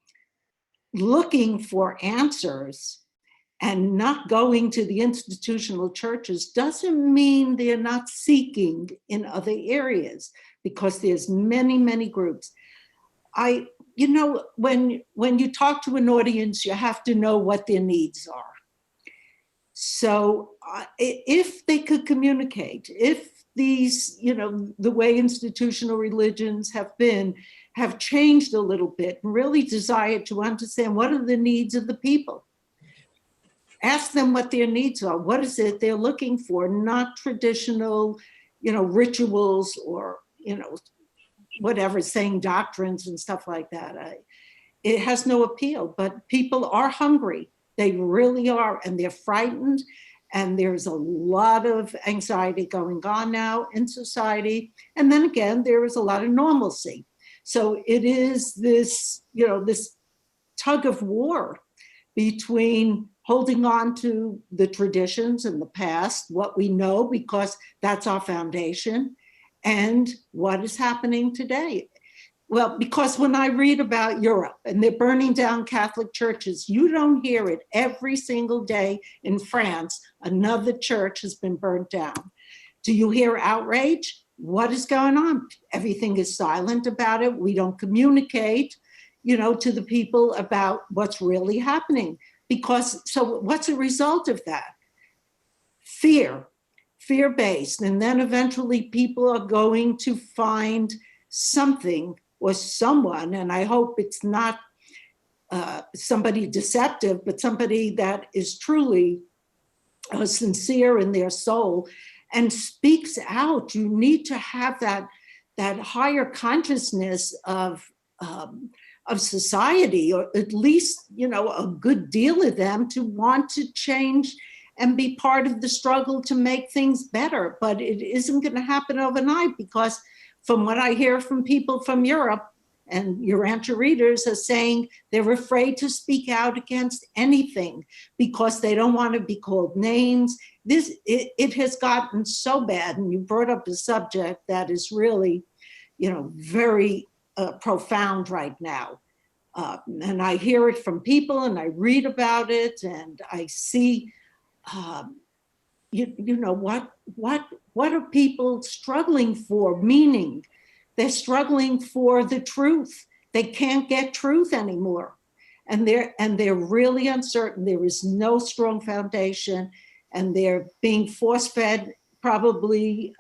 looking for answers and not going to the institutional churches doesn't mean they're not seeking in other areas, because there's many, many groups. When you talk to an audience, you have to know what their needs are. So if they could communicate, if these, the way institutional religions have changed a little bit and really desire to understand what are the needs of the people. Ask them what their needs are. What is it they're looking for? Not traditional, rituals or, whatever, saying doctrines and stuff like that. It has no appeal, but people are hungry. They really are, and they're frightened. And there's a lot of anxiety going on now in society. And then again, there is a lot of normalcy. So it is this, this tug of war between holding on to the traditions and the past, what we know, because that's our foundation, and what is happening today. Well, because when I read about Europe and they're burning down Catholic churches, you don't hear it every single day in France. Another church has been burnt down. Do you hear outrage? What is going on? Everything is silent about it. We don't communicate, to the people about what's really happening. So what's the result of that? Fear-based. And then eventually people are going to find something or someone, and I hope it's not somebody deceptive, but somebody that is truly sincere in their soul and speaks out. You need to have that higher consciousness of society, or at least, a good deal of them, to want to change and be part of the struggle to make things better. But it isn't going to happen overnight, because from what I hear from people from Europe, and Urantia readers are saying they're afraid to speak out against anything because they don't want to be called names. It has gotten so bad, and you brought up a subject that is really, very profound right now. And I hear it from people, and I read about it, and I see, what are people struggling for? Meaning, they're struggling for the truth. They can't get truth anymore. And they're really uncertain. There is no strong foundation, and they're being force-fed probably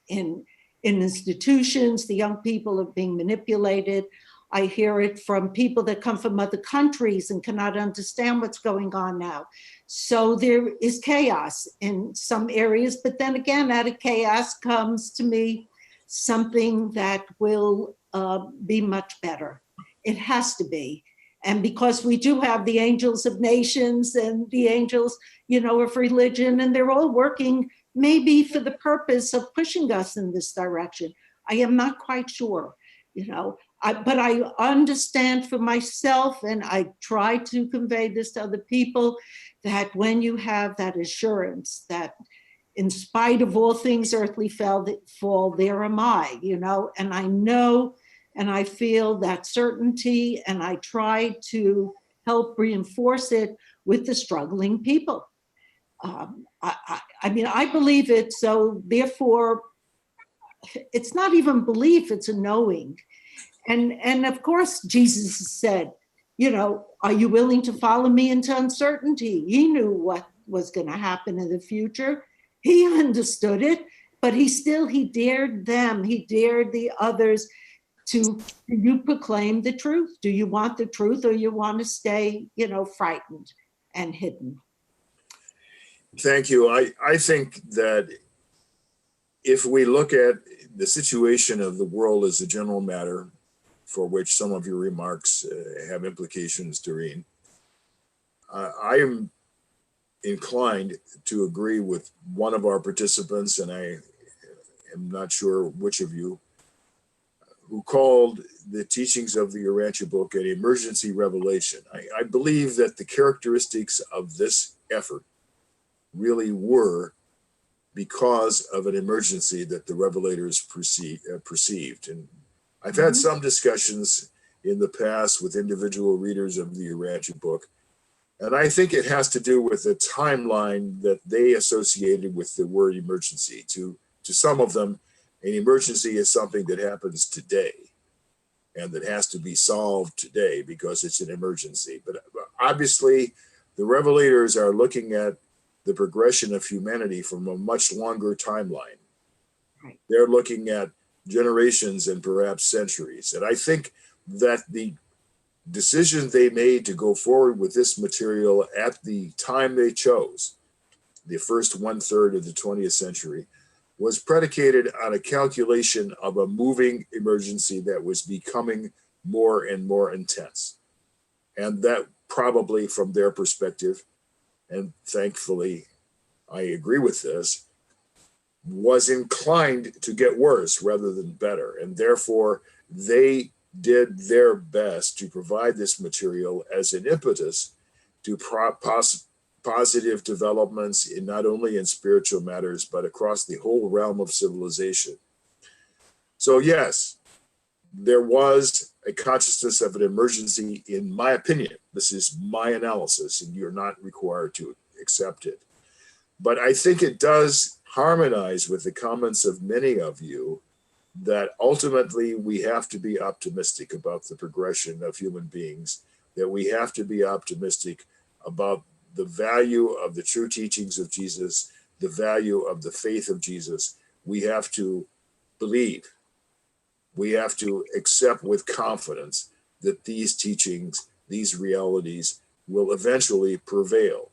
in institutions. The young people are being manipulated. I hear it from people that come from other countries and cannot understand what's going on now. So there is chaos in some areas, but then again, out of chaos comes, to me, something that will be much better. It has to be. And because we do have the angels of nations and the angels, of religion, and they're all working maybe for the purpose of pushing us in this direction. I am not quite sure, but I understand for myself, and I try to convey this to other people, that when you have that assurance that in spite of all things earthly fall, there am I, and I know, and I feel that certainty, and I try to help reinforce it with the struggling people. I believe it, so therefore, it's not even belief, it's a knowing. And of course, Jesus said, are you willing to follow me into uncertainty? He knew what was going to happen in the future. He understood it, but he dared them, he dared the others to, do you proclaim the truth? Do you want the truth, or you want to stay, frightened and hidden? Thank you. I think that if we look at the situation of the world as a general matter, for which some of your remarks have implications, Doreen, I am inclined to agree with one of our participants, and I am not sure which of you, who called the teachings of the Urantia book an emergency revelation. I believe that the characteristics of this effort really were because of an emergency that the revelators perceived. And I've had some discussions in the past with individual readers of the Urantia book, and I think it has to do with the timeline that they associated with the word emergency. To some of them, an emergency is something that happens today and that has to be solved today because it's an emergency. But obviously, the revelators are looking at the progression of humanity from a much longer timeline. Right. They're looking at generations and perhaps centuries. And I think that the decision they made to go forward with this material at the time they chose, the first 1/3 of the 20th century, was predicated on a calculation of a moving emergency that was becoming more and more intense. And that probably, from their perspective, and thankfully I agree with this, was inclined to get worse rather than better. And therefore, they did their best to provide this material as an impetus to positive developments in not only in spiritual matters, but across the whole realm of civilization. So yes, there was a consciousness of an emergency, in my opinion. This is my analysis, and you're not required to accept it. But I think it does harmonize with the comments of many of you that ultimately we have to be optimistic about the progression of human beings, that we have to be optimistic about the value of the true teachings of Jesus, the value of the faith of Jesus. We have to believe. We have to accept with confidence that these teachings, these realities will eventually prevail.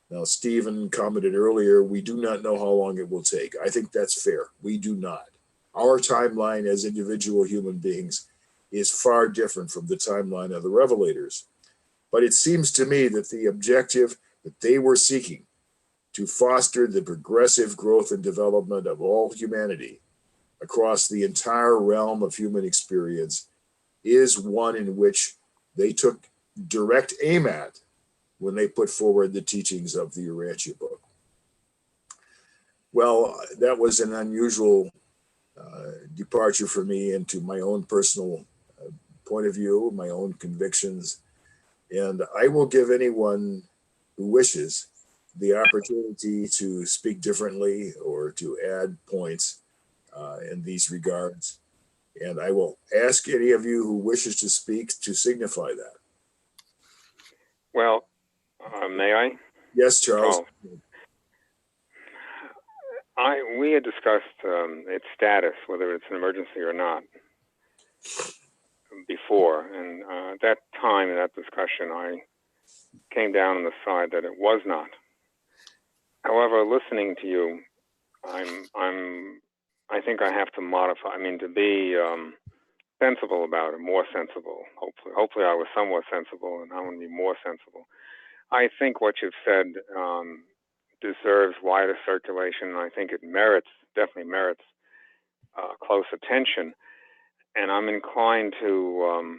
Now, Stephen commented earlier, we do not know how long it will take. I think that's fair. We do not. Our timeline as individual human beings is far different from the timeline of the revelators. But it seems to me that the objective that they were seeking, to foster the progressive growth and development of all humanity across the entire realm of human experience, is one in which they took direct aim at when they put forward the teachings of the Urantia book. Well, that was an unusual departure for me into my own personal point of view, my own convictions. And I will give anyone who wishes the opportunity to speak differently or to add points in these regards. And I will ask any of you who wishes to speak to signify that. Well, may I? Yes, Charles. We had discussed its status, whether it's an emergency or not, before. And at that time, in that discussion, I came down on the side that it was not. However, listening to you, I think I have to modify. I mean, to be sensible about it, more sensible. Hopefully, I was somewhat sensible, and I want to be more sensible. I think what you've said deserves wider circulation, and I think it definitely merits close attention. And I'm inclined to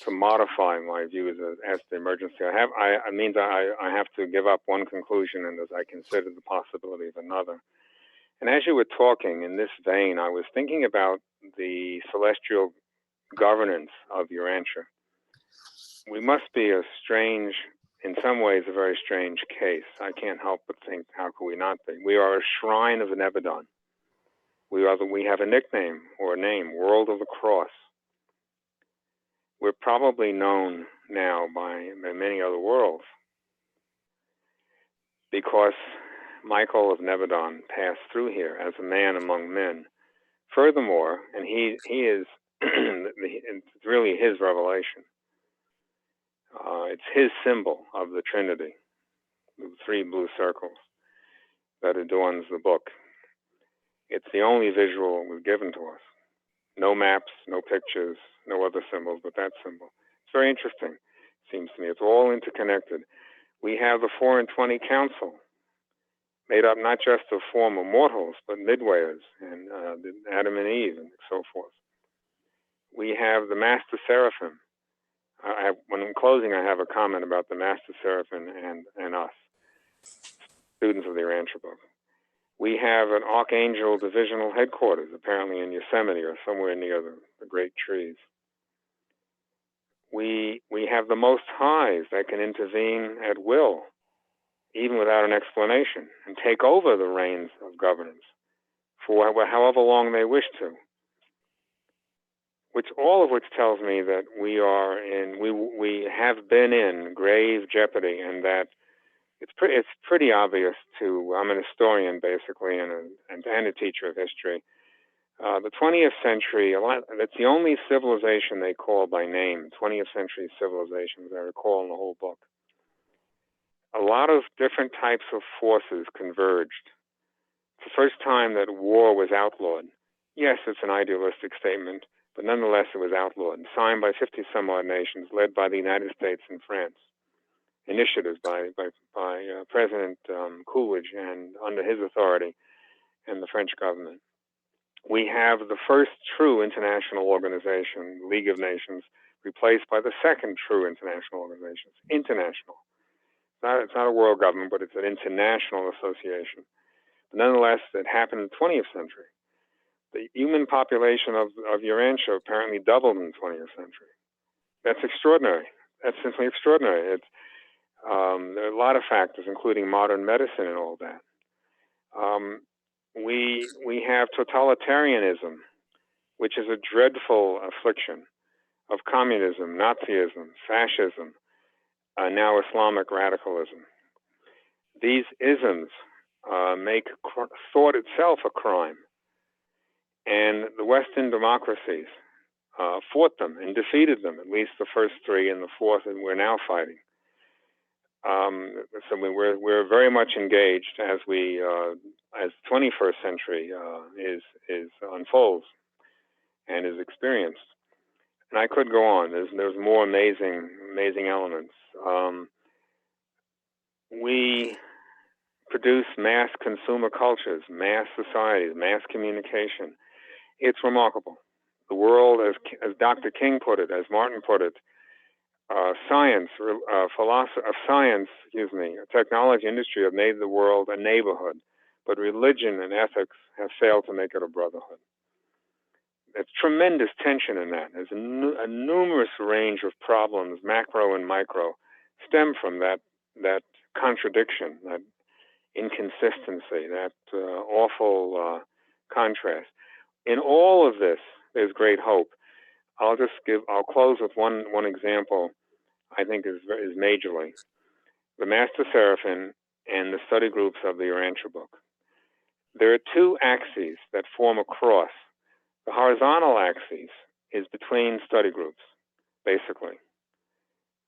modify my views as the emergency. I mean that I have to give up one conclusion, and as I consider the possibility of another. And as you were talking in this vein, I was thinking about the celestial governance of Urantia. We must be in some ways, a very strange case. I can't help but think, how could we not be? We are a shrine of Nebadon. We have a nickname or a name, World of the Cross. We're probably known now by many other worlds because Michael of Nebadon passed through here as a man among men. Furthermore, and he is, it's really his revelation. It's his symbol of the Trinity, the 3 blue circles that adorns the book. It's the only visual that was given to us. No maps, no pictures, no other symbols but that symbol. It's very interesting, it seems to me. It's all interconnected. We have the 4 and 20 Council, made up not just of former mortals, but midwayers and Adam and Eve and so forth. We have the Master Seraphim. When in closing, I have a comment about the Master Seraphim and us, students of the Urantia book. We have an Archangel Divisional Headquarters, apparently in Yosemite or somewhere near the great trees. We have the Most Highs that can intervene at will, even without an explanation, and take over the reins of governance for however long they wish to. All of which tells me that we have been in grave jeopardy, and that it's pretty obvious to, I'm an historian basically and a teacher of history. The 20th century, that's the only civilization they call by name, 20th century civilization, as I recall in the whole book. A lot of different types of forces converged. It's the first time that war was outlawed. Yes, it's an idealistic statement, but nonetheless it was outlawed and signed by 50-some-odd nations, led by the United States and France. Initiatives by President Coolidge and under his authority and the French government. We have the first true international organization, League of Nations, replaced by the second true international organization. It's international. It's not a world government, but it's an international association. But nonetheless, it happened in the 20th century. The human population of Urantia apparently doubled in the 20th century. That's extraordinary. That's simply extraordinary. There are a lot of factors, including modern medicine and all that. We have totalitarianism, which is a dreadful affliction of communism, Nazism, fascism, now Islamic radicalism. These isms make thought itself a crime. And the Western democracies fought them and defeated them, at least the first three, and the fourth, and we're now fighting. So we're very much engaged as as 21st century is unfolds and is experienced. And I could go on. There's more amazing elements. We produce mass consumer cultures, mass societies, mass communication. It's remarkable. The world, as Dr. King put it, as Martin put it, technology, industry have made the world a neighborhood, but religion and ethics have failed to make it a brotherhood. There's tremendous tension in that. There's a numerous range of problems, macro and micro, stem from that contradiction, that inconsistency, that awful contrast. In all of this, there's great hope. I'll close with one example I think is majorly. The Master Seraphim and the study groups of the Urantia book. There are two axes that form a cross. The horizontal axis is between study groups, basically.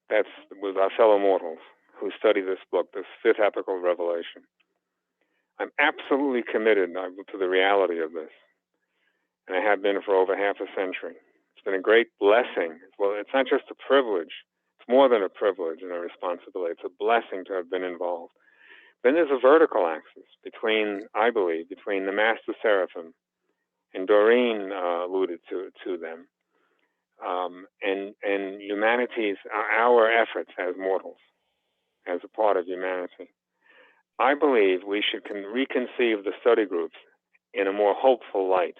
That's with our fellow mortals who study this book, this fifth epical revelation. I'm absolutely committed to the reality of this, and I have been for over half a century. It's been a great blessing. Well, it's not just a privilege. It's more than a privilege and a responsibility. It's a blessing to have been involved. Then there's a vertical axis I believe, between the Master Seraphim, and Doreen alluded to them, and humanity's, our efforts as mortals, as a part of humanity. I believe we should reconceive the study groups in a more hopeful light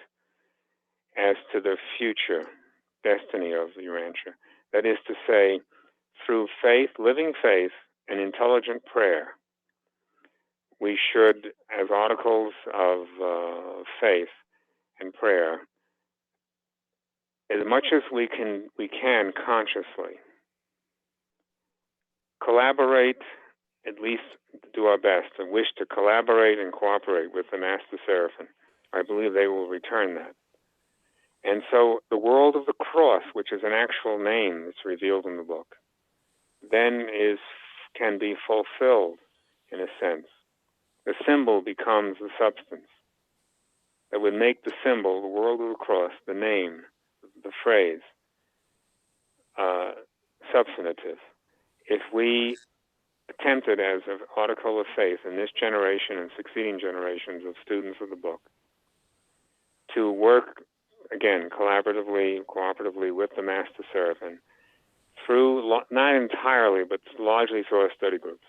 as to the future destiny of Urantia. That is to say, through faith, living faith, and intelligent prayer, we should, as articles of faith and prayer, as much as we can consciously collaborate, at least do our best, and wish to collaborate and cooperate with the Master Seraphim. I believe they will return that. And so the world of the cross, which is an actual name that's revealed in the book, then can be fulfilled in a sense. The symbol becomes the substance that would make the symbol, the world of the cross, the name, the phrase, substantive. If we attempted as an article of faith in this generation and succeeding generations of students of the book to work, again, cooperatively with the Master Seraphim through, not entirely, but largely through our study groups.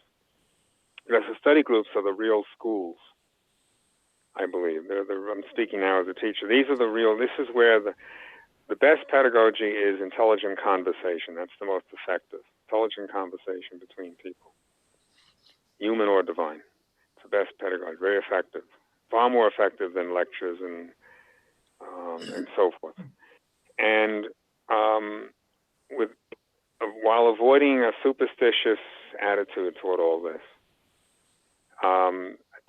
Because the study groups are the real schools, I believe. I'm speaking now as a teacher. This is where the best pedagogy is intelligent conversation. That's the most effective. Intelligent conversation between people, human or divine. It's the best pedagogy, very effective. Far more effective than lectures and so forth. And while avoiding a superstitious attitude toward all this,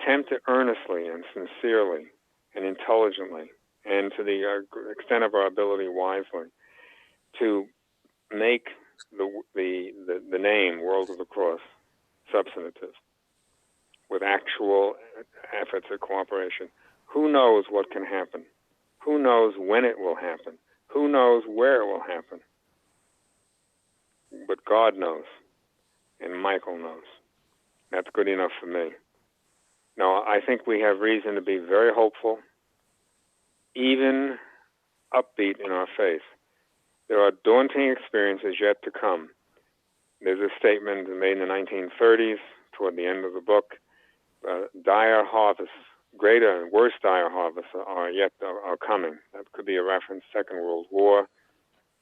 attempt to earnestly and sincerely and intelligently, and to the extent of our ability wisely, to make the name World of the Cross substantive with actual efforts of cooperation. Who knows what can happen? Who knows when it will happen? Who knows where it will happen? But God knows, and Michael knows. That's good enough for me. Now, I think we have reason to be very hopeful, even upbeat in our faith. There are daunting experiences yet to come. There's a statement made in the 1930s, toward the end of the book, dire harvests, greater and worse dire harvests are coming. That could be a reference to Second World War,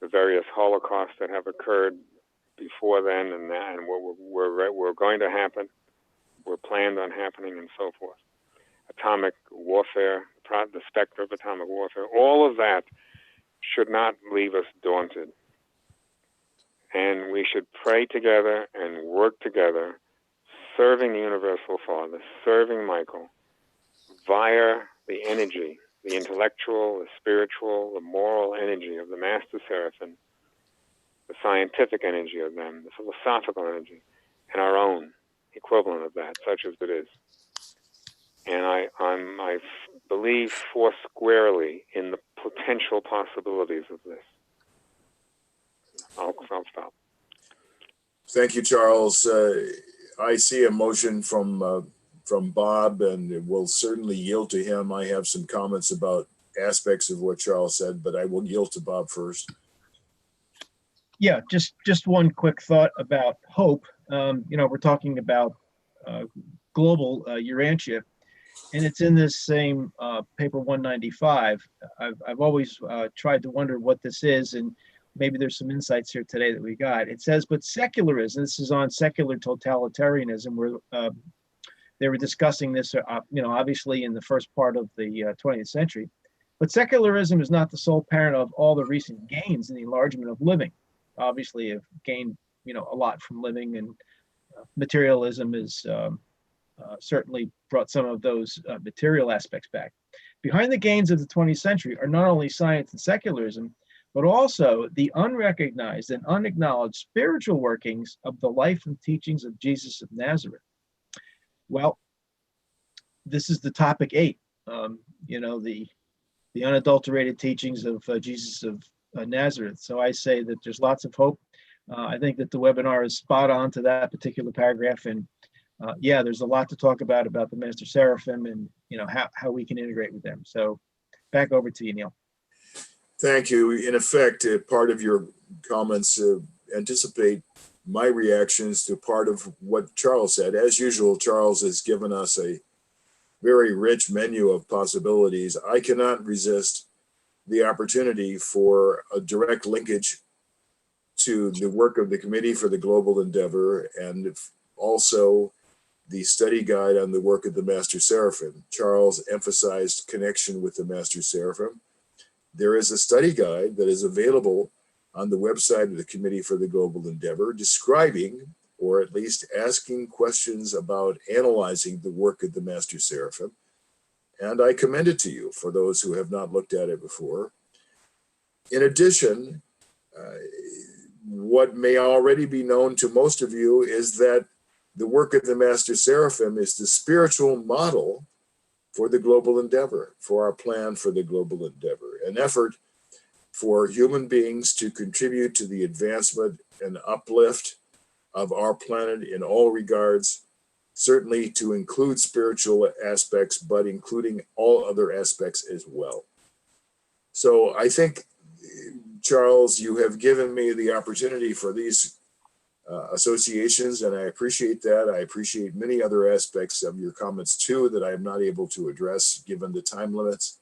the various holocausts that have occurred before then and what were going to happen, were planned on happening, and so forth. Atomic warfare, the specter of atomic warfare, all of that should not leave us daunted. And we should pray together and work together, serving the Universal Father, serving Michael, via the energy, the intellectual, the spiritual, the moral energy of the Master Seraphim, the scientific energy of them, the philosophical energy, and our own equivalent of that, such as it is. And I believe foursquarely in the potential possibilities of this. I'll stop. Thank you, Charles. I see a motion from Bob, and we'll certainly yield to him. I have some comments about aspects of what Charles said, but I will yield to Bob first. Yeah, just one quick thought about hope. We're talking about global Urantia, and it's in this same paper 195. I've always tried to wonder what this is, and maybe there's some insights here today that we got. It says, but secularism, this is on secular totalitarianism, where they were discussing this, obviously in the first part of the 20th century. But secularism is not the sole parent of all the recent gains in the enlargement of living. Obviously, have gained, a lot from living, and materialism is certainly brought some of those material aspects back. Behind the gains of the 20th century are not only science and secularism, but also the unrecognized and unacknowledged spiritual workings of the life and teachings of Jesus of Nazareth. Well, this is the topic 8, the unadulterated teachings of Jesus of Nazareth. So I say that there's lots of hope. I think that the webinar is spot on to that particular paragraph. And there's a lot to talk about the Master Seraphim and, how we can integrate with them. So back over to you, Neil. Thank you. In effect, part of your comments anticipate my reactions to part of what Charles said. As usual, Charles has given us a very rich menu of possibilities. I cannot resist the opportunity for a direct linkage to the work of the Committee for the Global Endeavor, and also the study guide on the work of the Master Seraphim. Charles emphasized connection with the Master Seraphim. There is a study guide that is available on the website of the Committee for the Global Endeavor, describing, or at least asking questions about analyzing the work of the Master Seraphim. And I commend it to you for those who have not looked at it before. In addition, what may already be known to most of you is that the work of the Master Seraphim is the spiritual model for the Global Endeavor, for our plan for the Global Endeavor, an effort for human beings to contribute to the advancement and uplift of our planet in all regards, certainly to include spiritual aspects, but including all other aspects as well. So I think, Charles, you have given me the opportunity for these associations, and I appreciate that. I appreciate many other aspects of your comments too that I am not able to address given the time limits.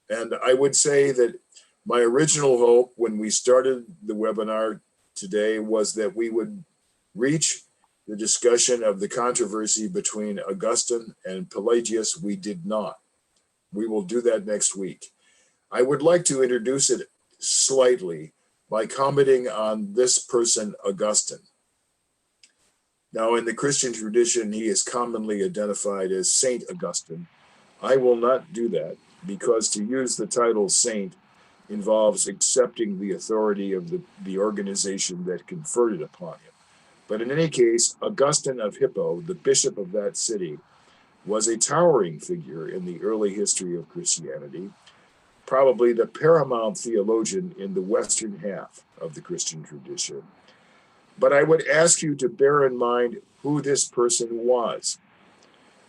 And I would say that my original hope when we started the webinar today was that we would reach the discussion of the controversy between Augustine and Pelagius. We did not. We will do that next week. I would like to introduce it slightly by commenting on this person, Augustine. Now, in the Christian tradition, he is commonly identified as Saint Augustine. I will not do that because to use the title saint involves accepting the authority of the organization that conferred it upon him. But in any case, Augustine of Hippo, the bishop of that city, was a towering figure in the early history of Christianity, probably the paramount theologian in the western half of the Christian tradition. But I would ask you to bear in mind who this person was.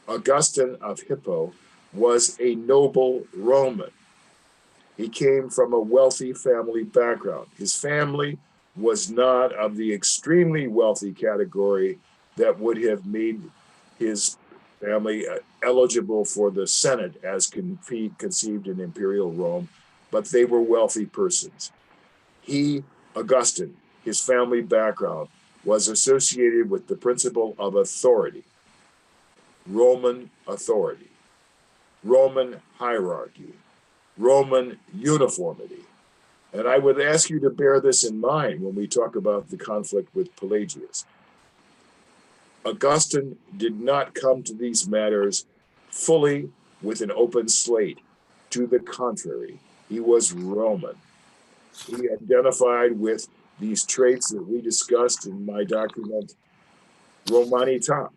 Augustine of Hippo was a noble Roman. He came from a wealthy family background. His family was not of the extremely wealthy category that would have made his family eligible for the Senate as conceived in imperial Rome, but they were wealthy persons. He, Augustine, his family background was associated with the principle of authority, Roman authority, Roman hierarchy, Roman uniformity. And I would ask you to bear this in mind when we talk about the conflict with Pelagius. Augustine did not come to these matters fully with an open slate. To the contrary, he was Roman. He identified with these traits that we discussed in my document, Romanitas.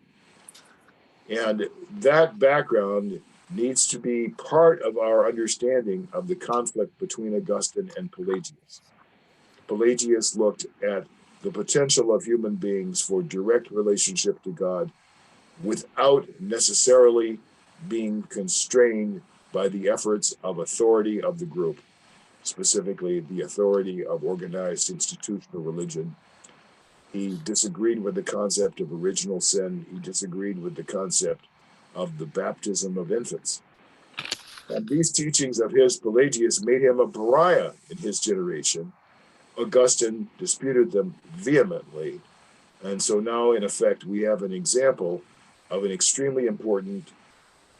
And that background needs to be part of our understanding of the conflict between Augustine and Pelagius. Pelagius looked at the potential of human beings for direct relationship to God without necessarily being constrained by the efforts of authority of the group, specifically the authority of organized institutional religion. He disagreed with the concept of original sin. He disagreed with the concept of the baptism of infants. And these teachings of his, Pelagius, made him a pariah in his generation. Augustine disputed them vehemently. And so now, in effect, we have an example of an extremely important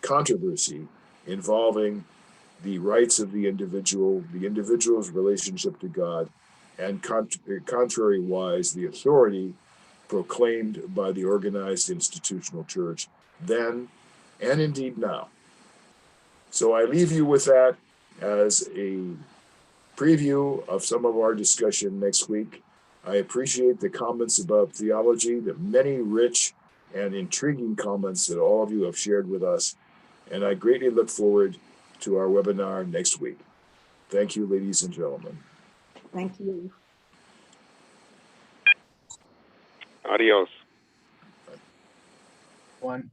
controversy involving the rights of the individual's relationship to God, and contrary-wise, the authority proclaimed by the organized institutional church then and indeed now. So I leave you with that as a preview of some of our discussion next week. I appreciate the comments about theology, the many rich and intriguing comments that all of you have shared with us, and I greatly look forward to our webinar next week. Thank you, ladies and gentlemen. Thank you. Adios. One.